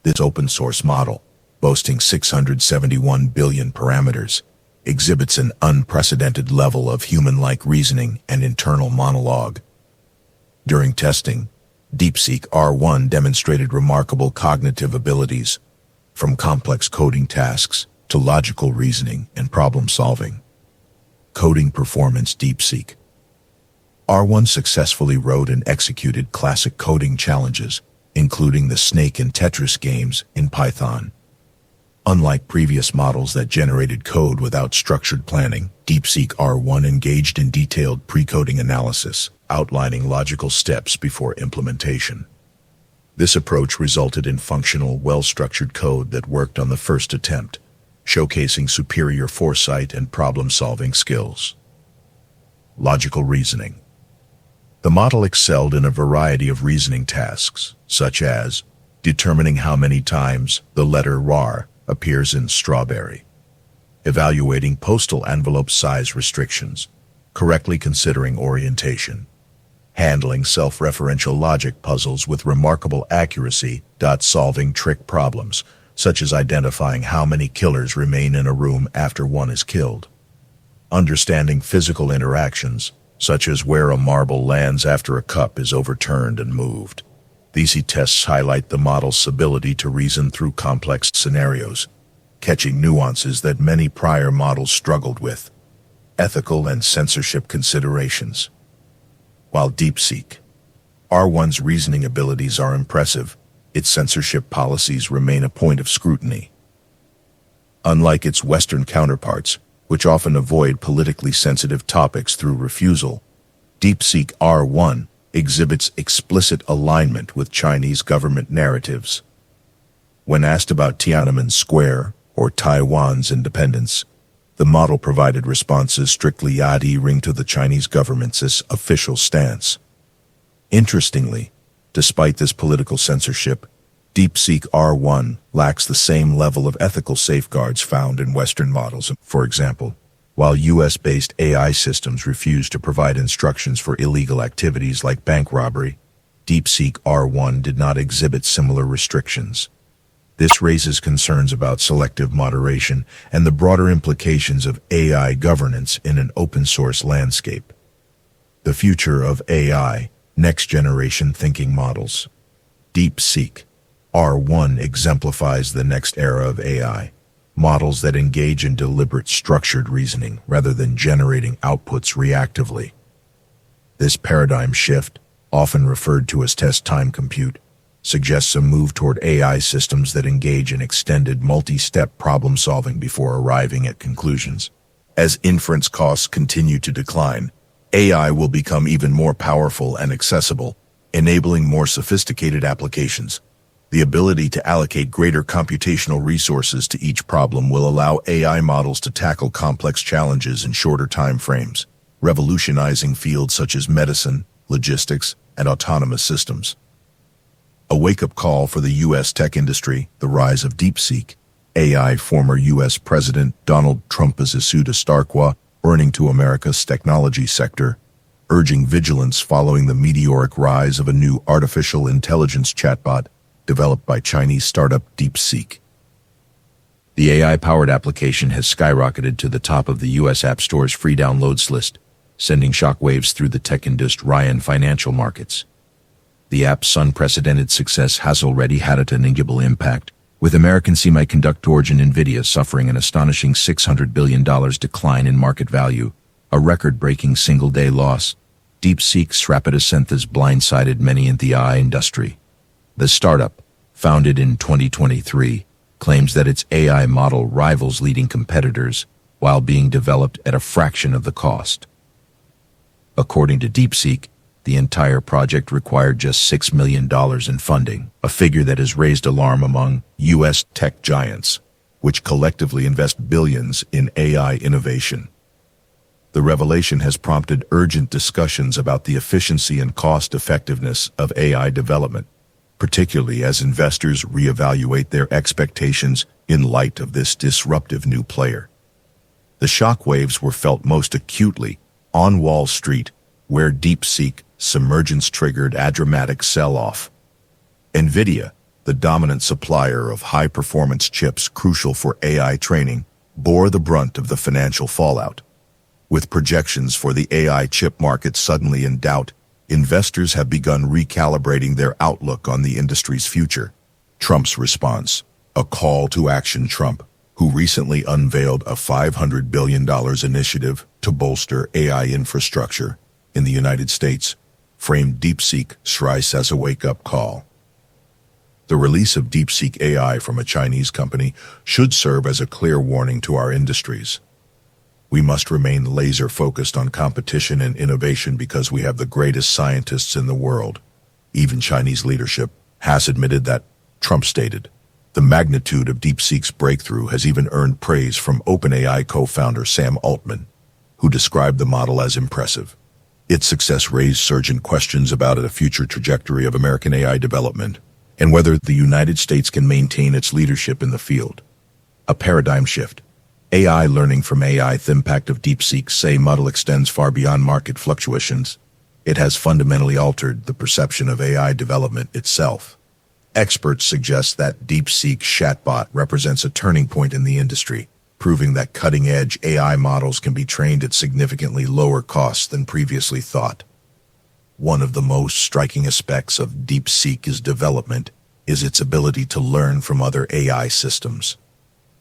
This open-source model, boasting 671 billion parameters, exhibits an unprecedented level of human-like reasoning and internal monologue. During testing, DeepSeek R1 demonstrated remarkable cognitive abilities, from complex coding tasks to logical reasoning and problem-solving. Coding performance. DeepSeek R1 successfully wrote and executed classic coding challenges, including the Snake and Tetris games, in Python. Unlike previous models that generated code without structured planning, DeepSeek R1 engaged in detailed pre-coding analysis, outlining logical steps before implementation. This approach resulted in functional, well-structured code that worked on the first attempt, showcasing superior foresight and problem-solving skills. Logical reasoning. The model excelled in a variety of reasoning tasks, such as determining how many times the letter R appears in strawberry, evaluating postal envelope size restrictions, correctly considering orientation, handling self-referential logic puzzles with remarkable accuracy, solving trick problems, such as identifying how many killers remain in a room after one is killed, understanding physical interactions, such as where a marble lands after a cup is overturned and moved. These tests highlight the model's ability to reason through complex scenarios, catching nuances that many prior models struggled with. Ethical and censorship considerations. While DeepSeek R1's reasoning abilities are impressive, its censorship policies remain a point of scrutiny. Unlike its Western counterparts, which often avoid politically sensitive topics through refusal, DeepSeek R1 exhibits explicit alignment with Chinese government narratives. When asked about Tiananmen Square or Taiwan's independence, the model provided responses strictly adhering to the Chinese government's official stance. Interestingly, despite this political censorship, DeepSeek R1 lacks the same level of ethical safeguards found in Western models. For example, while US-based AI systems refuse to provide instructions for illegal activities like bank robbery, DeepSeek R1 did not exhibit similar restrictions. This raises concerns about selective moderation and the broader implications of AI governance in an open-source landscape. The future of AI, next-generation thinking models. DeepSeek R1 exemplifies the next era of AI, models that engage in deliberate, structured reasoning rather than generating outputs reactively. This paradigm shift, often referred to as test-time compute, suggests a move toward AI systems that engage in extended multi-step problem-solving before arriving at conclusions. As inference costs continue to decline, AI will become even more powerful and accessible, enabling more sophisticated applications. The ability to allocate greater computational resources to each problem will allow AI models to tackle complex challenges in shorter time frames, revolutionizing fields such as medicine, logistics, and autonomous systems. A wake-up call for the U.S. tech industry, the rise of DeepSeek AI. Former U.S. President Donald Trump has issued a stark warning to America's technology sector, urging vigilance following the meteoric rise of a new artificial intelligence chatbot developed by Chinese startup DeepSeek. The AI-powered application has skyrocketed to the top of the U.S. App Store's free downloads list, sending shockwaves through the tech industry and financial markets. The app's unprecedented success has already had a tangible impact, with American semiconductor origin NVIDIA suffering an astonishing $600 billion decline in market value, a record-breaking single-day loss. DeepSeek's rapid ascent has blindsided many in the AI industry. The startup, founded in 2023, claims that its AI model rivals leading competitors while being developed at a fraction of the cost. According to DeepSeek, the entire project required just $6 million in funding, a figure that has raised alarm among U.S. tech giants, which collectively invest billions in AI innovation. The revelation has prompted urgent discussions about the efficiency and cost-effectiveness of AI development, particularly as investors reevaluate their expectations in light of this disruptive new player. The shockwaves were felt most acutely on Wall Street, where DeepSeek submergence triggered a dramatic sell-off. NVIDIA, the dominant supplier of high-performance chips crucial for AI training, bore the brunt of the financial fallout. With projections for the AI chip market suddenly in doubt, investors have begun recalibrating their outlook on the industry's future. Trump's response, a call to action. Trump, who recently unveiled a $500 billion initiative to bolster AI infrastructure in the United States, framed DeepSeek rise as a wake-up call. The release of DeepSeek AI from a Chinese company should serve as a clear warning to our industries. We must remain laser-focused on competition and innovation because we have the greatest scientists in the world. Even Chinese leadership, has admitted that, Trump stated, the magnitude of DeepSeek's breakthrough has even earned praise from OpenAI co-founder Sam Altman, who described the model as impressive. Its success raised surging questions about the future trajectory of American AI development and whether the United States can maintain its leadership in the field. A paradigm shift. AI learning from AI. The impact of DeepSeek's AI model extends far beyond market fluctuations. It has fundamentally altered the perception of AI development itself. Experts suggest that DeepSeek's chatbot represents a turning point in the industry, proving that cutting-edge AI models can be trained at significantly lower costs than previously thought. One of the most striking aspects of DeepSeek's development is its ability to learn from other AI systems.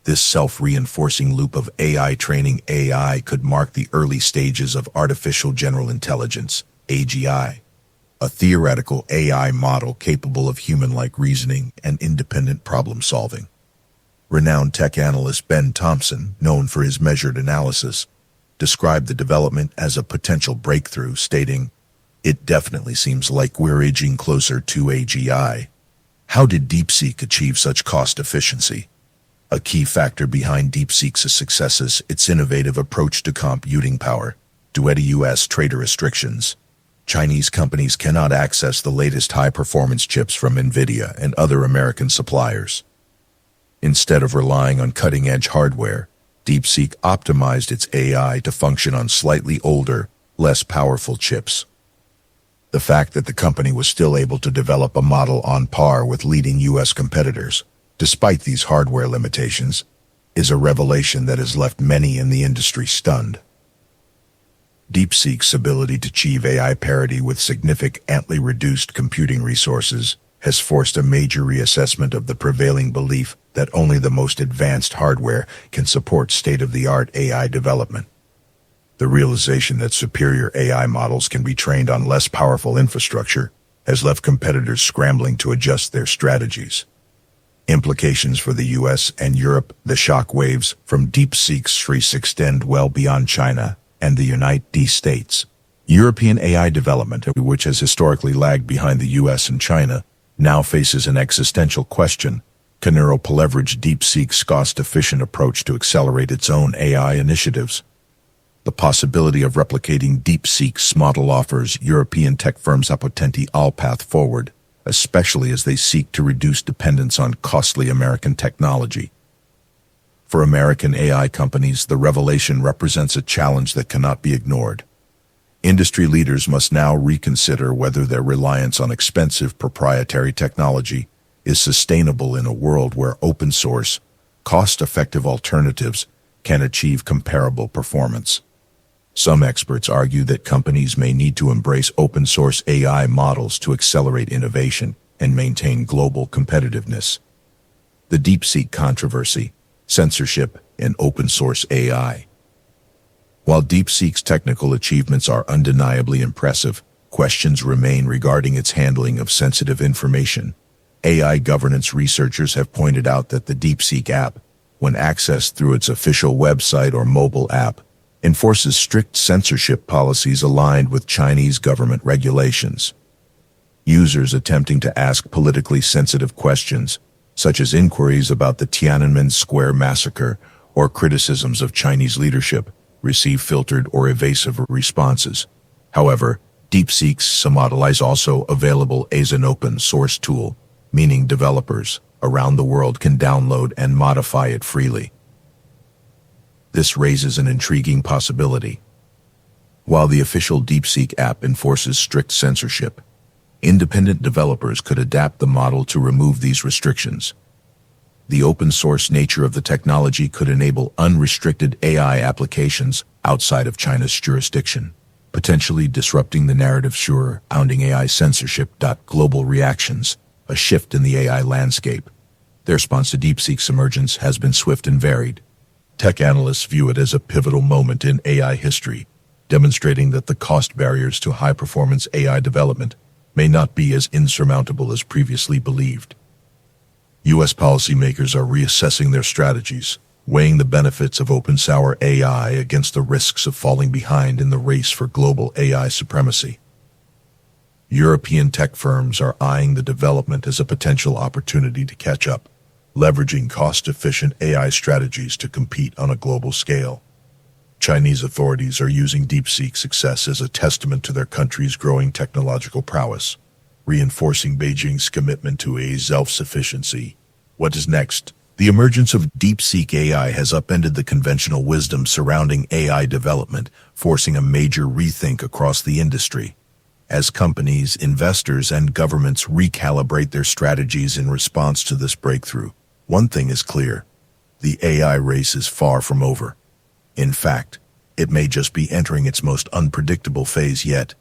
This self-reinforcing loop of AI training AI could mark the early stages of artificial general intelligence, AGI, a theoretical AI model capable of human-like reasoning and independent problem-solving. Renowned tech analyst Ben Thompson, known for his measured analysis, described the development as a potential breakthrough, stating, "It definitely seems like we're edging closer to AGI. How did DeepSeek achieve such cost efficiency?" A key factor behind DeepSeek's success is its innovative approach to computing power. Due to U.S. trade restrictions, Chinese companies cannot access the latest high-performance chips from NVIDIA and other American suppliers. Instead of relying on cutting-edge hardware, DeepSeek optimized its AI to function on slightly older, less powerful chips. The fact that the company was still able to develop a model on par with leading U.S. competitors, despite these hardware limitations, is a revelation that has left many in the industry stunned. DeepSeek's ability to achieve AI parity with significantly reduced computing resources has forced a major reassessment of the prevailing belief that only the most advanced hardware can support state-of-the-art AI development. The realization that superior AI models can be trained on less powerful infrastructure has left competitors scrambling to adjust their strategies. Implications for the US and Europe. The shockwaves from DeepSeek's rise extend well beyond China and the United States. European AI development, which has historically lagged behind the US and China, now faces an existential question. Can Europe leverage DeepSeek's cost-efficient approach to accelerate its own AI initiatives? The possibility of replicating DeepSeek's model offers European tech firms a potential path forward, especially as they seek to reduce dependence on costly American technology. For American AI companies, the revelation represents a challenge that cannot be ignored. Industry leaders must now reconsider whether their reliance on expensive proprietary technology is sustainable in a world where open-source, cost-effective alternatives can achieve comparable performance. Some experts argue that companies may need to embrace open-source AI models to accelerate innovation and maintain global competitiveness. The DeepSeek controversy, censorship, and open-source AI. While DeepSeek's technical achievements are undeniably impressive, questions remain regarding its handling of sensitive information. AI governance researchers have pointed out that the DeepSeek app, when accessed through its official website or mobile app, enforces strict censorship policies aligned with Chinese government regulations. Users attempting to ask politically sensitive questions, such as inquiries about the Tiananmen Square massacre or criticisms of Chinese leadership, receive filtered or evasive responses. However, DeepSeek's model is also available as an open-source tool, meaning developers around the world can download and modify it freely. This raises an intriguing possibility. While the official DeepSeek app enforces strict censorship, independent developers could adapt the model to remove these restrictions. The open-source nature of the technology could enable unrestricted AI applications outside of China's jurisdiction, potentially disrupting the narrative surrounding AI censorship. Global reactions, a shift in the AI landscape. Their response to DeepSeek's emergence has been swift and varied. Tech analysts view it as a pivotal moment in AI history, demonstrating that the cost barriers to high-performance AI development may not be as insurmountable as previously believed. U.S. policymakers are reassessing their strategies, weighing the benefits of open-source AI against the risks of falling behind in the race for global AI supremacy. European tech firms are eyeing the development as a potential opportunity to catch up, leveraging cost-efficient AI strategies to compete on a global scale. Chinese authorities are using DeepSeek's success as a testament to their country's growing technological prowess, reinforcing Beijing's commitment to AI self-sufficiency. What is next? The emergence of DeepSeek AI has upended the conventional wisdom surrounding AI development, forcing a major rethink across the industry. As companies, investors, and governments recalibrate their strategies in response to this breakthrough, one thing is clear: the AI race is far from over. In fact, it may just be entering its most unpredictable phase yet.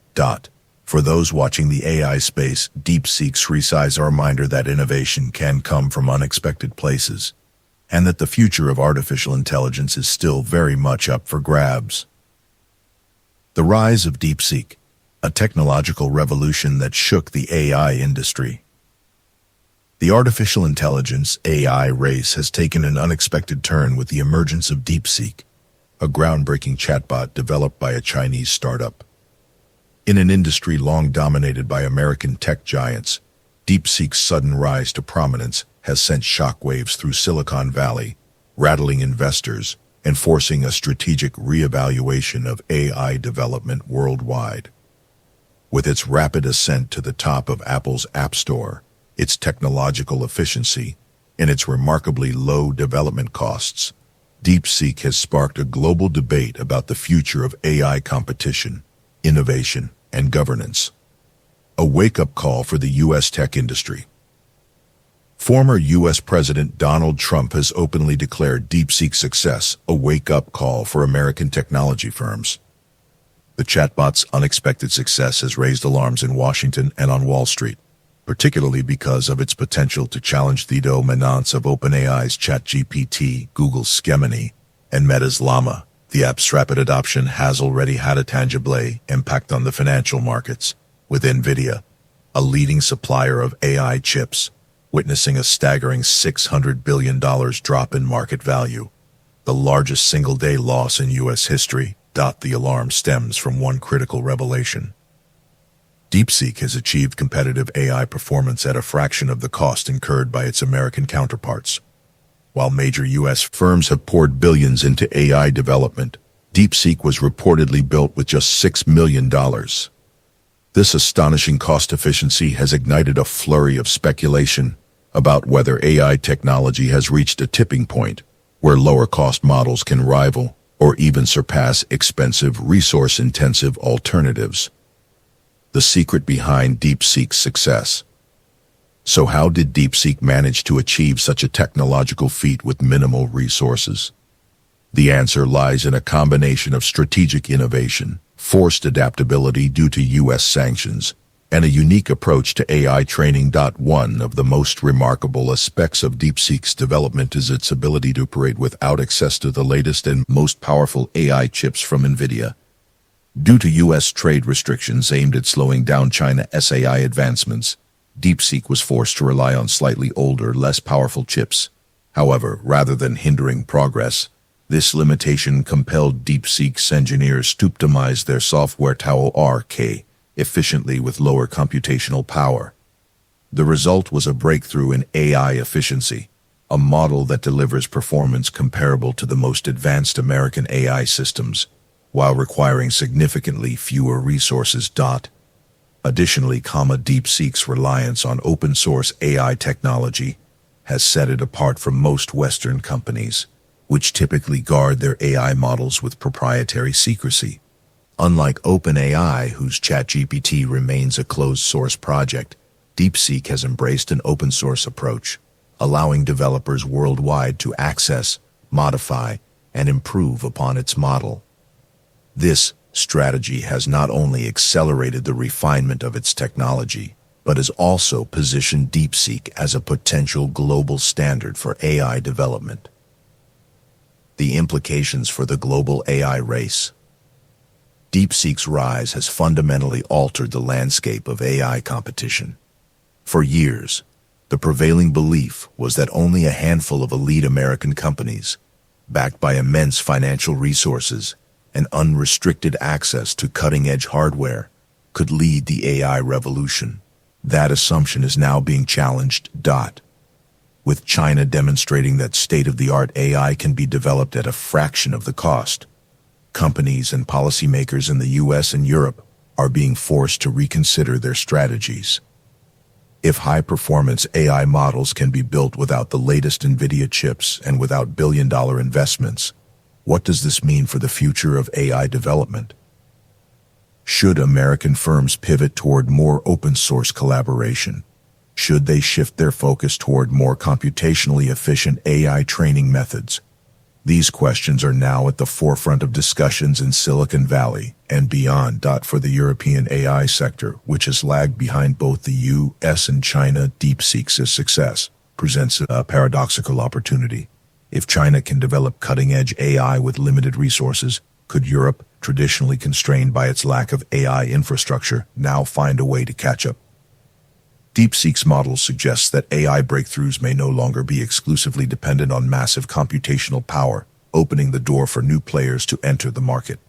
For those watching the AI space, DeepSeek's resize a reminder that innovation can come from unexpected places, and that the future of artificial intelligence is still very much up for grabs. The rise of DeepSeek, a technological revolution that shook the AI industry. The artificial intelligence AI race has taken an unexpected turn with the emergence of DeepSeek, a groundbreaking chatbot developed by a Chinese startup. In an industry long dominated by American tech giants, DeepSeek's sudden rise to prominence has sent shockwaves through Silicon Valley, rattling investors and forcing a strategic reevaluation of AI development worldwide. With its rapid ascent to the top of Apple's App Store, its technological efficiency, and its remarkably low development costs, DeepSeek has sparked a global debate about the future of AI competition, innovation, and governance. A wake-up call for the U.S. tech industry. Former U.S. President Donald Trump has openly declared DeepSeek's success a wake-up call for American technology firms. The chatbot's unexpected success has raised alarms in Washington and on Wall Street, particularly because of its potential to challenge the dominance of OpenAI's ChatGPT, Google's Gemini, and Meta's Llama. The app's rapid adoption has already had a tangible impact on the financial markets, with NVIDIA, a leading supplier of AI chips, witnessing a staggering $600 billion drop in market value, the largest single-day loss in U.S. history. The alarm stems from one critical revelation. DeepSeek has achieved competitive AI performance at a fraction of the cost incurred by its American counterparts. While major U.S. firms have poured billions into AI development, DeepSeek was reportedly built with just $6 million. This astonishing cost efficiency has ignited a flurry of speculation about whether AI technology has reached a tipping point where lower-cost models can rival or even surpass expensive, resource-intensive alternatives. The secret behind DeepSeek's success. So how did DeepSeek manage to achieve such a technological feat with minimal resources? The answer lies in a combination of strategic innovation, forced adaptability due to U.S. sanctions, and a unique approach to AI training. One of the most remarkable aspects of DeepSeek's development is its ability to operate without access to the latest and most powerful AI chips from NVIDIA. Due to U.S. trade restrictions aimed at slowing down China's AI advancements, DeepSeek was forced to rely on slightly older, less powerful chips. However, rather than hindering progress, this limitation compelled DeepSeek's engineers to optimize their software to efficiently with lower computational power. The result was a breakthrough in AI efficiency, a model that delivers performance comparable to the most advanced American AI systems, while requiring significantly fewer resources. Additionally, DeepSeek's reliance on open-source AI technology has set it apart from most Western companies, which typically guard their AI models with proprietary secrecy. Unlike OpenAI, whose ChatGPT remains a closed-source project, DeepSeek has embraced an open-source approach, allowing developers worldwide to access, modify, and improve upon its model. This strategy has not only accelerated the refinement of its technology, but has also positioned DeepSeek as a potential global standard for AI development. The implications for the global AI race. DeepSeek's rise has fundamentally altered the landscape of AI competition. For years, the prevailing belief was that only a handful of elite American companies, backed by immense financial resources and unrestricted access to cutting-edge hardware, could lead the AI revolution. That assumption is now being challenged. With China demonstrating that state-of-the-art AI can be developed at a fraction of the cost, companies and policymakers in the US and Europe are being forced to reconsider their strategies. If high-performance AI models can be built without the latest NVIDIA chips and without billion-dollar investments, what does this mean for the future of AI development? Should American firms pivot toward more open-source collaboration? Should they shift their focus toward more computationally efficient AI training methods? These questions are now at the forefront of discussions in Silicon Valley and beyond. For the European AI sector, which has lagged behind both the US and China, DeepSeek's success presents a paradoxical opportunity. If China can develop cutting-edge AI with limited resources, could Europe, traditionally constrained by its lack of AI infrastructure, now find a way to catch up? DeepSeek's model suggests that AI breakthroughs may no longer be exclusively dependent on massive computational power, opening the door for new players to enter the market.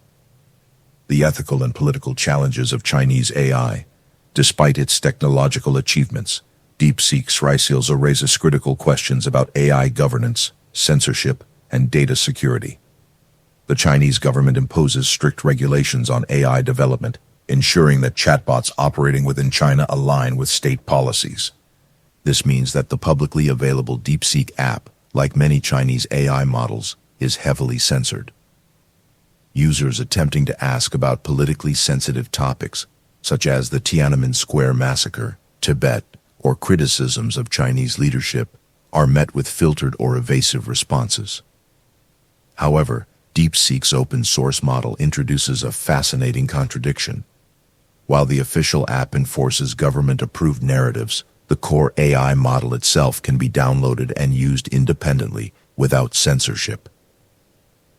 The ethical and political challenges of Chinese AI. Despite its technological achievements, DeepSeek's research raises critical questions about AI governance, censorship, and data security. The Chinese government imposes strict regulations on AI development, ensuring that chatbots operating within China align with state policies. This means that the publicly available DeepSeek app, like many Chinese AI models, is heavily censored. Users attempting to ask about politically sensitive topics, such as the Tiananmen Square massacre, Tibet, or criticisms of Chinese leadership, are met with filtered or evasive responses. However, DeepSeek's open-source model introduces a fascinating contradiction. While the official app enforces government-approved narratives, the core AI model itself can be downloaded and used independently without censorship.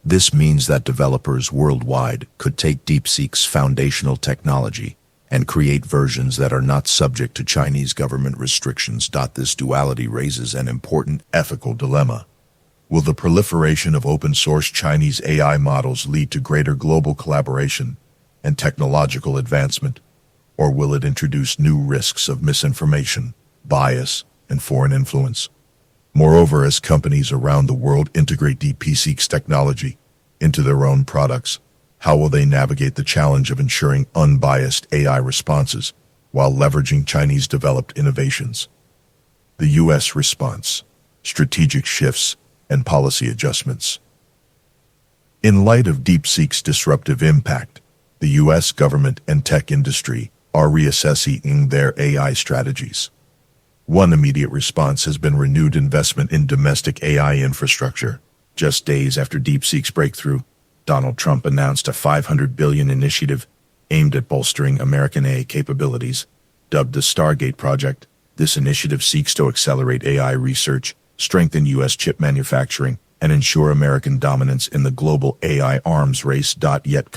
This means that developers worldwide could take DeepSeek's foundational technology and create versions that are not subject to Chinese government restrictions. This duality raises an important ethical dilemma. Will the proliferation of open-source Chinese AI models lead to greater global collaboration and technological advancement, or will it introduce new risks of misinformation, bias, and foreign influence? Moreover, as companies around the world integrate DeepSeek's technology into their own products, how will they navigate the challenge of ensuring unbiased AI responses while leveraging Chinese-developed innovations? The U.S. response, strategic shifts, and policy adjustments. In light of DeepSeek's disruptive impact, the U.S. government and tech industry are reassessing their AI strategies. One immediate response has been renewed investment in domestic AI infrastructure. Just days after DeepSeek's breakthrough, Donald Trump announced a $500 billion initiative aimed at bolstering American AI capabilities. Dubbed the Stargate Project, this initiative seeks to accelerate AI research, strengthen U.S. chip manufacturing, and ensure American dominance in the global AI arms race. Yet,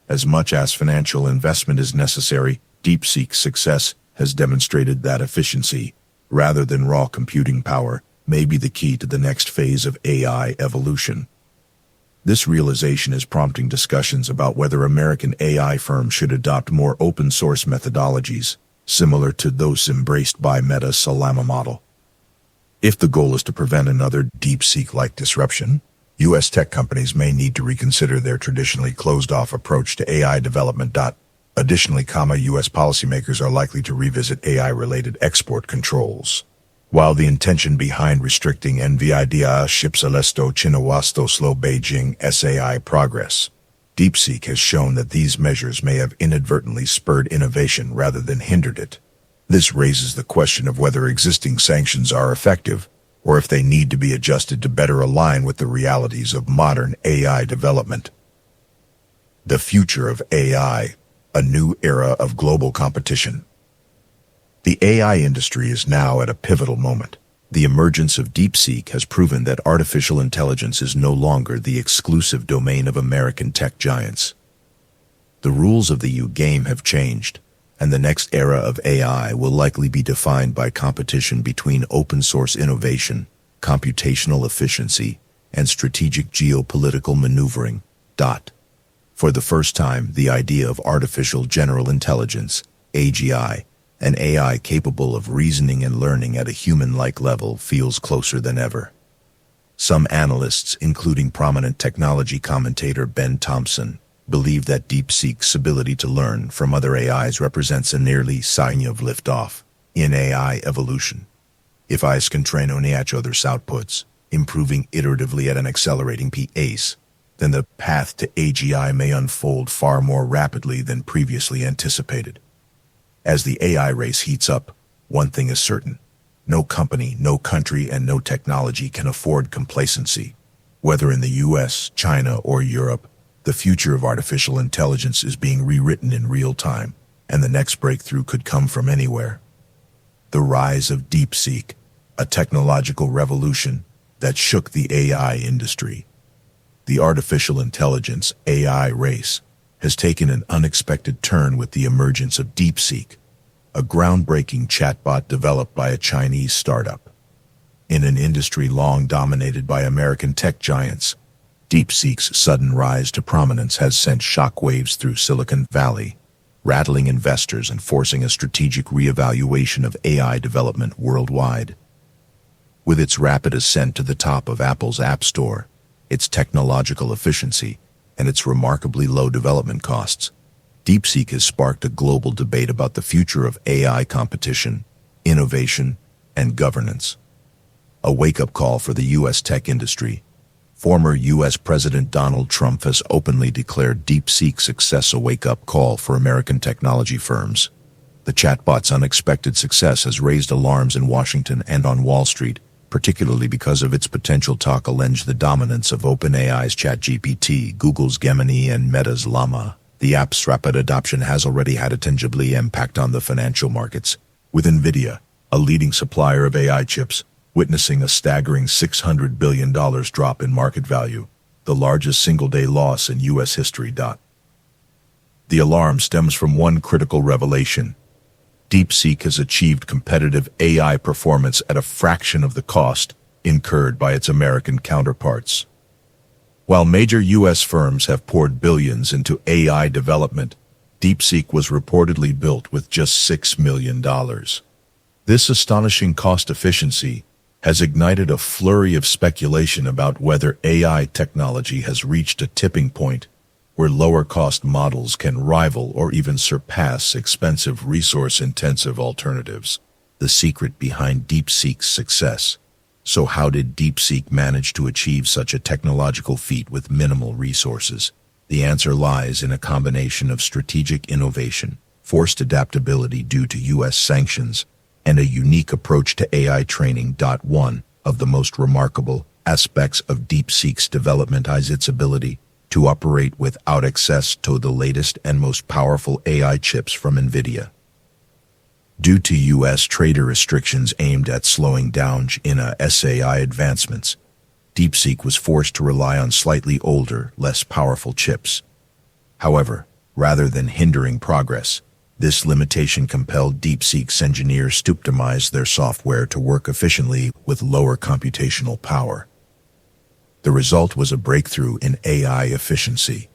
as much as financial investment is necessary, DeepSeek's success has demonstrated that efficiency, rather than raw computing power, may be the key to the next phase of AI evolution. This realization is prompting discussions about whether American AI firms should adopt more open-source methodologies, similar to those embraced by Meta's Llama model. If the goal is to prevent another DeepSeek-like disruption, U.S. tech companies may need to reconsider their traditionally closed-off approach to AI development. Additionally, U.S. policymakers are likely to revisit AI-related export controls. While the intention behind restricting NVIDIA chips Alesto Chinawasto slow Beijing SAI progress, DeepSeek has shown that these measures may have inadvertently spurred innovation rather than hindered it. This raises the question of whether existing sanctions are effective, or if they need to be adjusted to better align with the realities of modern AI development. The future of AI, a new era of global competition. The AI industry is now at a pivotal moment. The emergence of DeepSeek has proven that artificial intelligence is no longer the exclusive domain of American tech giants. The rules of the game have changed, and the next era of AI will likely be defined by competition between open-source innovation, computational efficiency, and strategic geopolitical maneuvering. For the first time, the idea of artificial general intelligence, AGI, an AI capable of reasoning and learning at a human-like level feels closer than ever. Some analysts, including prominent technology commentator Ben Thompson, believe that DeepSeek's ability to learn from other AIs represents a nearly sign of liftoff in AI evolution. If AIs can train on each other's outputs, improving iteratively at an accelerating pace, then the path to AGI may unfold far more rapidly than previously anticipated. As the AI race heats up, one thing is certain. No company, no country, and no technology can afford complacency. Whether in the US, China, or Europe, the future of artificial intelligence is being rewritten in real time, and the next breakthrough could come from anywhere. The rise of DeepSeek, a technological revolution that shook the AI industry. The artificial intelligence AI race has taken an unexpected turn with the emergence of DeepSeek, a groundbreaking chatbot developed by a Chinese startup. In an industry long dominated by American tech giants, DeepSeek's sudden rise to prominence has sent shockwaves through Silicon Valley, rattling investors and forcing a strategic reevaluation of AI development worldwide. With its rapid ascent to the top of Apple's App Store, its technological efficiency, and its remarkably low development costs, DeepSeek has sparked a global debate about the future of AI competition, innovation, and governance. A wake-up call for the U.S. tech industry. Former U.S. President Donald Trump has openly declared DeepSeek's success a wake-up call for American technology firms. The chatbot's unexpected success has raised alarms in Washington and on Wall Street, particularly because of its potential to challenge the dominance of OpenAI's ChatGPT, Google's Gemini, and Meta's Llama. The app's rapid adoption has already had a tangible impact on the financial markets, with NVIDIA, a leading supplier of AI chips, witnessing a staggering $600 billion drop in market value, the largest single-day loss in U.S. history. The alarm stems from one critical revelation. DeepSeek has achieved competitive AI performance at a fraction of the cost incurred by its American counterparts. While major U.S. firms have poured billions into AI development, DeepSeek was reportedly built with just $6 million. This astonishing cost efficiency has ignited a flurry of speculation about whether AI technology has reached a tipping point where lower-cost models can rival or even surpass expensive resource-intensive alternatives. The secret behind DeepSeek's success. So how did DeepSeek manage to achieve such a technological feat with minimal resources? The answer lies in a combination of strategic innovation, forced adaptability due to U.S. sanctions, and a unique approach to AI training. One of the most remarkable aspects of DeepSeek's development is its ability to operate without access to the latest and most powerful AI chips from NVIDIA. Due to U.S. trade restrictions aimed at slowing down China's AI advancements, DeepSeek was forced to rely on slightly older, less powerful chips. However, rather than hindering progress, this limitation compelled DeepSeek's engineers to optimize their software to work efficiently with lower computational power. The result was a breakthrough in AI efficiency,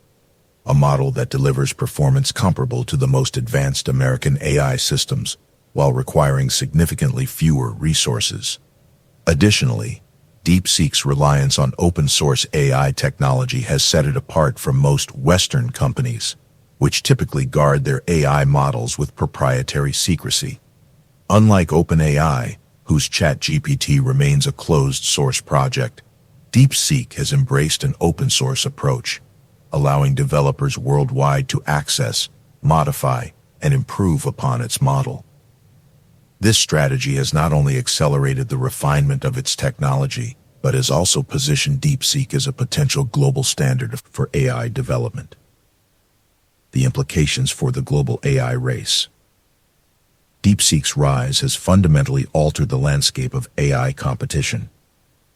a model that delivers performance comparable to the most advanced American AI systems, while requiring significantly fewer resources. Additionally, DeepSeek's reliance on open-source AI technology has set it apart from most Western companies, which typically guard their AI models with proprietary secrecy. Unlike OpenAI, whose ChatGPT remains a closed-source project, DeepSeek has embraced an open-source approach, allowing developers worldwide to access, modify, and improve upon its model. This strategy has not only accelerated the refinement of its technology, but has also positioned DeepSeek as a potential global standard for AI development. The implications for the global AI race. DeepSeek's rise has fundamentally altered the landscape of AI competition.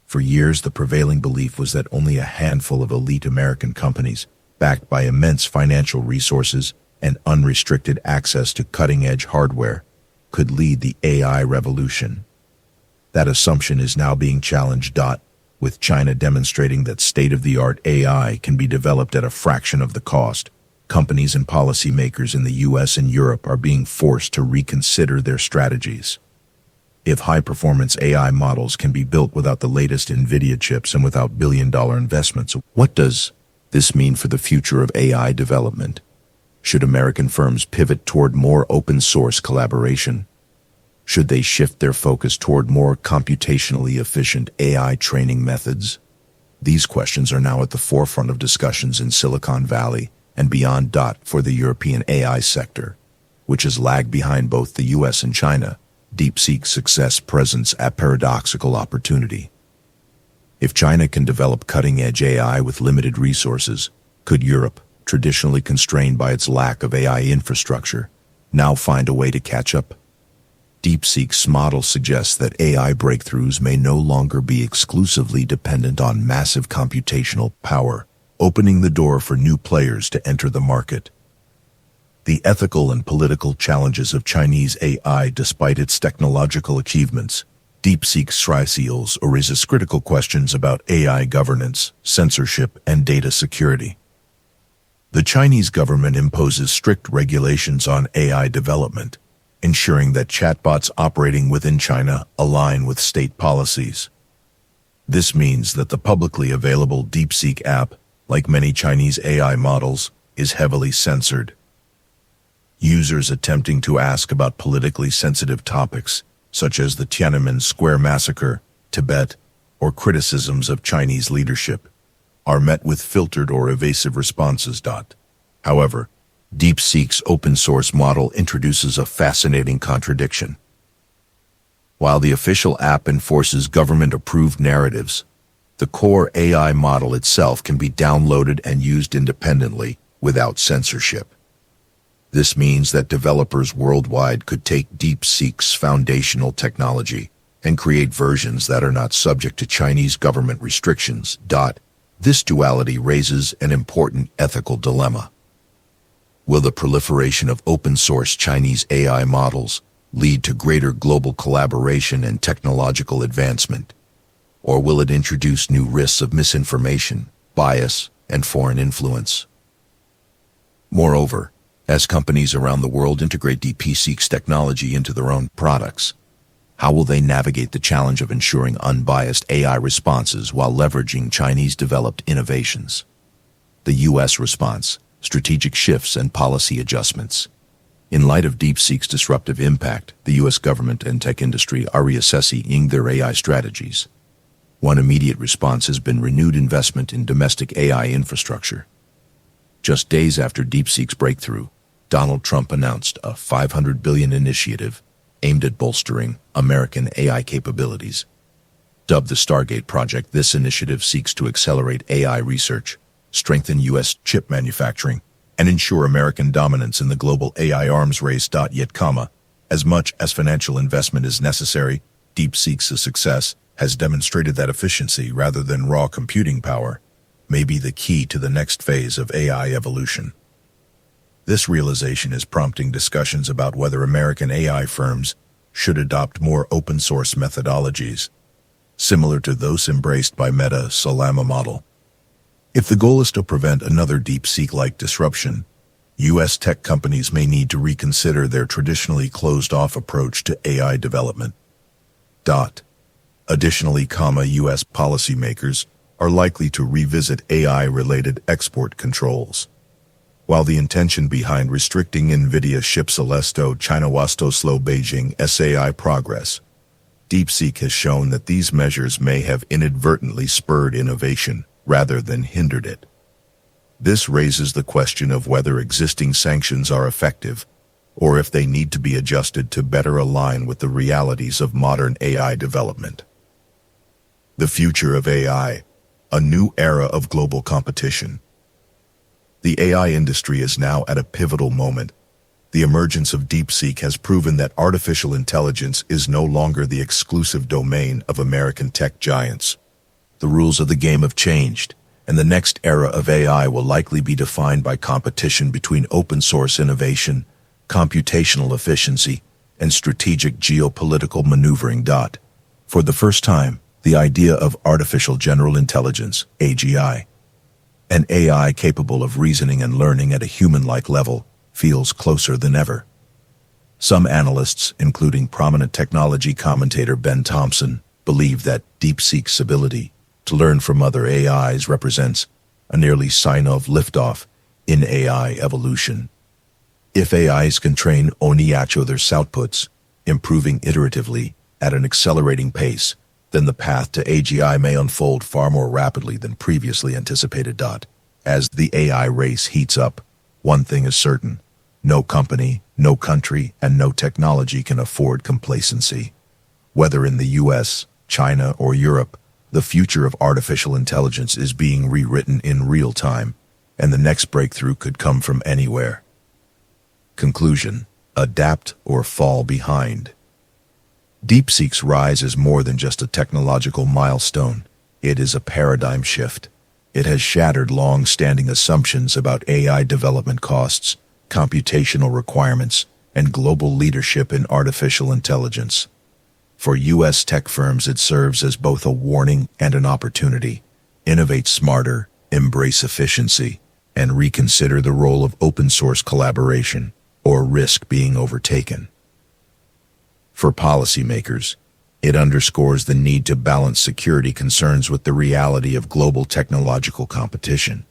For years, the prevailing belief was that only a handful of elite American companies, backed by immense financial resources and unrestricted access to cutting-edge hardware, could lead the AI revolution. That assumption is now being challenged. with China demonstrating that state-of-the-art AI can be developed at a fraction of the cost. Companies and policymakers in the US and Europe are being forced to reconsider their strategies. If high-performance AI models can be built without the latest NVIDIA chips and without billion-dollar investments, what does this mean for the future of AI development? Should American firms pivot toward more open-source collaboration? Should they shift their focus toward more computationally efficient AI training methods? These questions are now at the forefront of discussions in Silicon Valley and beyond. For the European AI sector, which has lagged behind both the US and China, DeepSeek's success presents a paradoxical opportunity. If China can develop cutting-edge AI with limited resources, could Europe, traditionally constrained by its lack of AI infrastructure, now find a way to catch up? DeepSeek's model suggests that AI breakthroughs may no longer be exclusively dependent on massive computational power, opening the door for new players to enter the market. The ethical and political challenges of Chinese AI. Despite its technological achievements, DeepSeek's trials raises critical questions about AI governance, censorship, and data security. The Chinese government imposes strict regulations on AI development, ensuring that chatbots operating within China align with state policies. This means that the publicly available DeepSeek app, like many Chinese AI models, is heavily censored. Users attempting to ask about politically sensitive topics, such as the Tiananmen Square massacre, Tibet, or criticisms of Chinese leadership, are met with filtered or evasive responses. However, DeepSeek's open-source model introduces a fascinating contradiction. While the official app enforces government-approved narratives, the core AI model itself can be downloaded and used independently without censorship. This means that developers worldwide could take DeepSeek's foundational technology and create versions that are not subject to Chinese government restrictions. This duality raises an important ethical dilemma. Will the proliferation of open-source Chinese AI models lead to greater global collaboration and technological advancement? Or will it introduce new risks of misinformation, bias, and foreign influence? Moreover, as companies around the world integrate DeepSeek's technology into their own products, how will they navigate the challenge of ensuring unbiased AI responses while leveraging Chinese-developed innovations? The U.S. response, strategic shifts, and policy adjustments. In light of DeepSeek's disruptive impact, the U.S. government and tech industry are reassessing their AI strategies. One immediate response has been renewed investment in domestic AI infrastructure. Just days after DeepSeek's breakthrough, Donald Trump announced a $500 billion initiative aimed at bolstering American AI capabilities. Dubbed the Stargate Project, this initiative seeks to accelerate AI research, strengthen U.S. chip manufacturing, and ensure American dominance in the global AI arms race. Yet, as much as financial investment is necessary, DeepSeek's success has demonstrated that efficiency rather than raw computing power may be the key to the next phase of AI evolution. This realization is prompting discussions about whether American AI firms should adopt more open-source methodologies, similar to those embraced by Meta's Llama model. If the goal is to prevent another DeepSeek-like disruption, U.S. tech companies may need to reconsider their traditionally closed-off approach to AI development. Additionally, U.S. policymakers are likely to revisit AI-related export controls. While the intention behind restricting NVIDIA chips China was to slow Beijing's AI progress, DeepSeek has shown that these measures may have inadvertently spurred innovation rather than hindered it. This raises the question of whether existing sanctions are effective, or if they need to be adjusted to better align with the realities of modern AI development. The future of AI, a new era of global competition. The AI industry is now at a pivotal moment. The emergence of DeepSeek has proven that artificial intelligence is no longer the exclusive domain of American tech giants. The rules of the game have changed, and the next era of AI will likely be defined by competition between open-source innovation, computational efficiency, and strategic geopolitical maneuvering. For the first time, The idea of artificial general intelligence, AGI, an AI capable of reasoning and learning at a human-like level, feels closer than ever. Some analysts, including prominent technology commentator Ben Thompson, believe that DeepSeek's ability to learn from other AIs represents a nearly sign-of liftoff in AI evolution. If AIs can train on each other's outputs, improving iteratively at an accelerating pace, then the path to AGI may unfold far more rapidly than previously anticipated. As the AI race heats up, one thing is certain: no company, no country, and no technology can afford complacency. Whether in the US, China, or Europe, the future of artificial intelligence is being rewritten in real time, and the next breakthrough could come from anywhere. Conclusion: adapt or fall behind. DeepSeek's rise is more than just a technological milestone. It is a paradigm shift. It has shattered long-standing assumptions about AI development costs, computational requirements, and global leadership in artificial intelligence. For U.S. tech firms, it serves as both a warning and an opportunity. Innovate smarter, embrace efficiency, and reconsider the role of open-source collaboration, or risk being overtaken. For policymakers, it underscores the need to balance security concerns with the reality of global technological competition.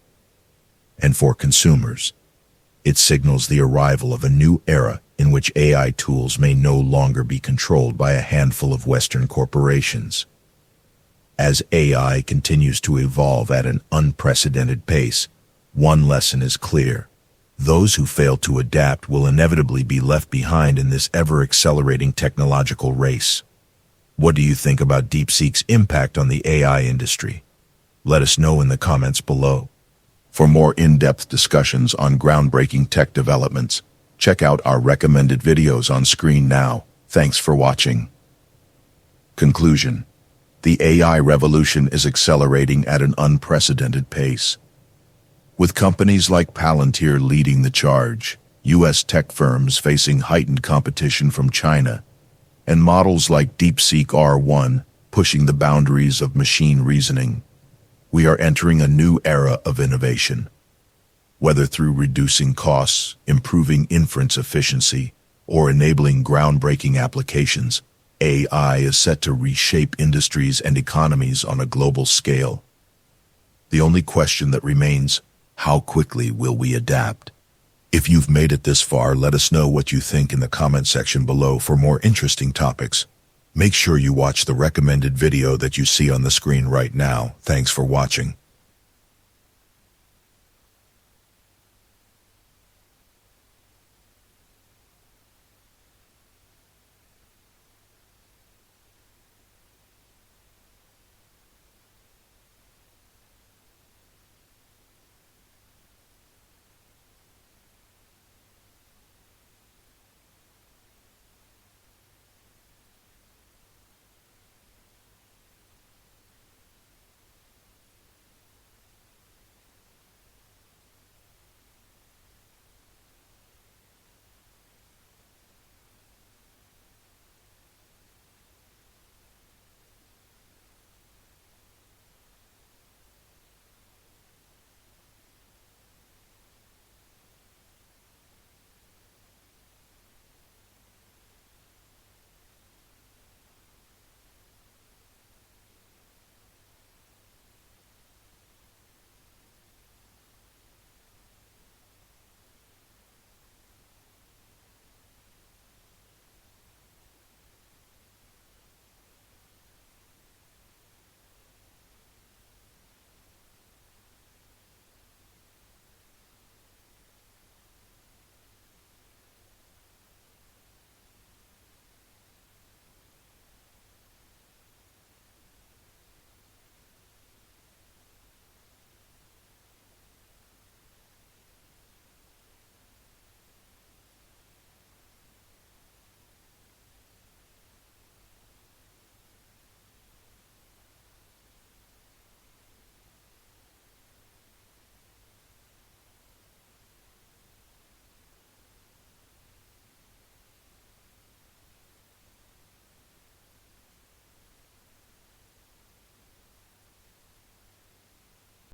And for consumers, it signals the arrival of a new era in which AI tools may no longer be controlled by a handful of Western corporations. As AI continues to evolve at an unprecedented pace, one lesson is clear: those who fail to adapt will inevitably be left behind in this ever-accelerating technological race. What do you think about DeepSeek's impact on the AI industry? Let us know in the comments below. For more in-depth discussions on groundbreaking tech developments, check out our recommended videos on screen now. Thanks for watching. Conclusion: the AI revolution is accelerating at an unprecedented pace. With companies like Palantir leading the charge, U.S. tech firms facing heightened competition from China, and models like DeepSeek R1 pushing the boundaries of machine reasoning, we are entering a new era of innovation. Whether through reducing costs, improving inference efficiency, or enabling groundbreaking applications, AI is set to reshape industries and economies on a global scale. The only question that remains: how quickly will we adapt? If you've made it this far, let us know what you think in the comment section below. For more interesting topics, make sure you watch the recommended video that you see on the screen right now. Thanks for watching.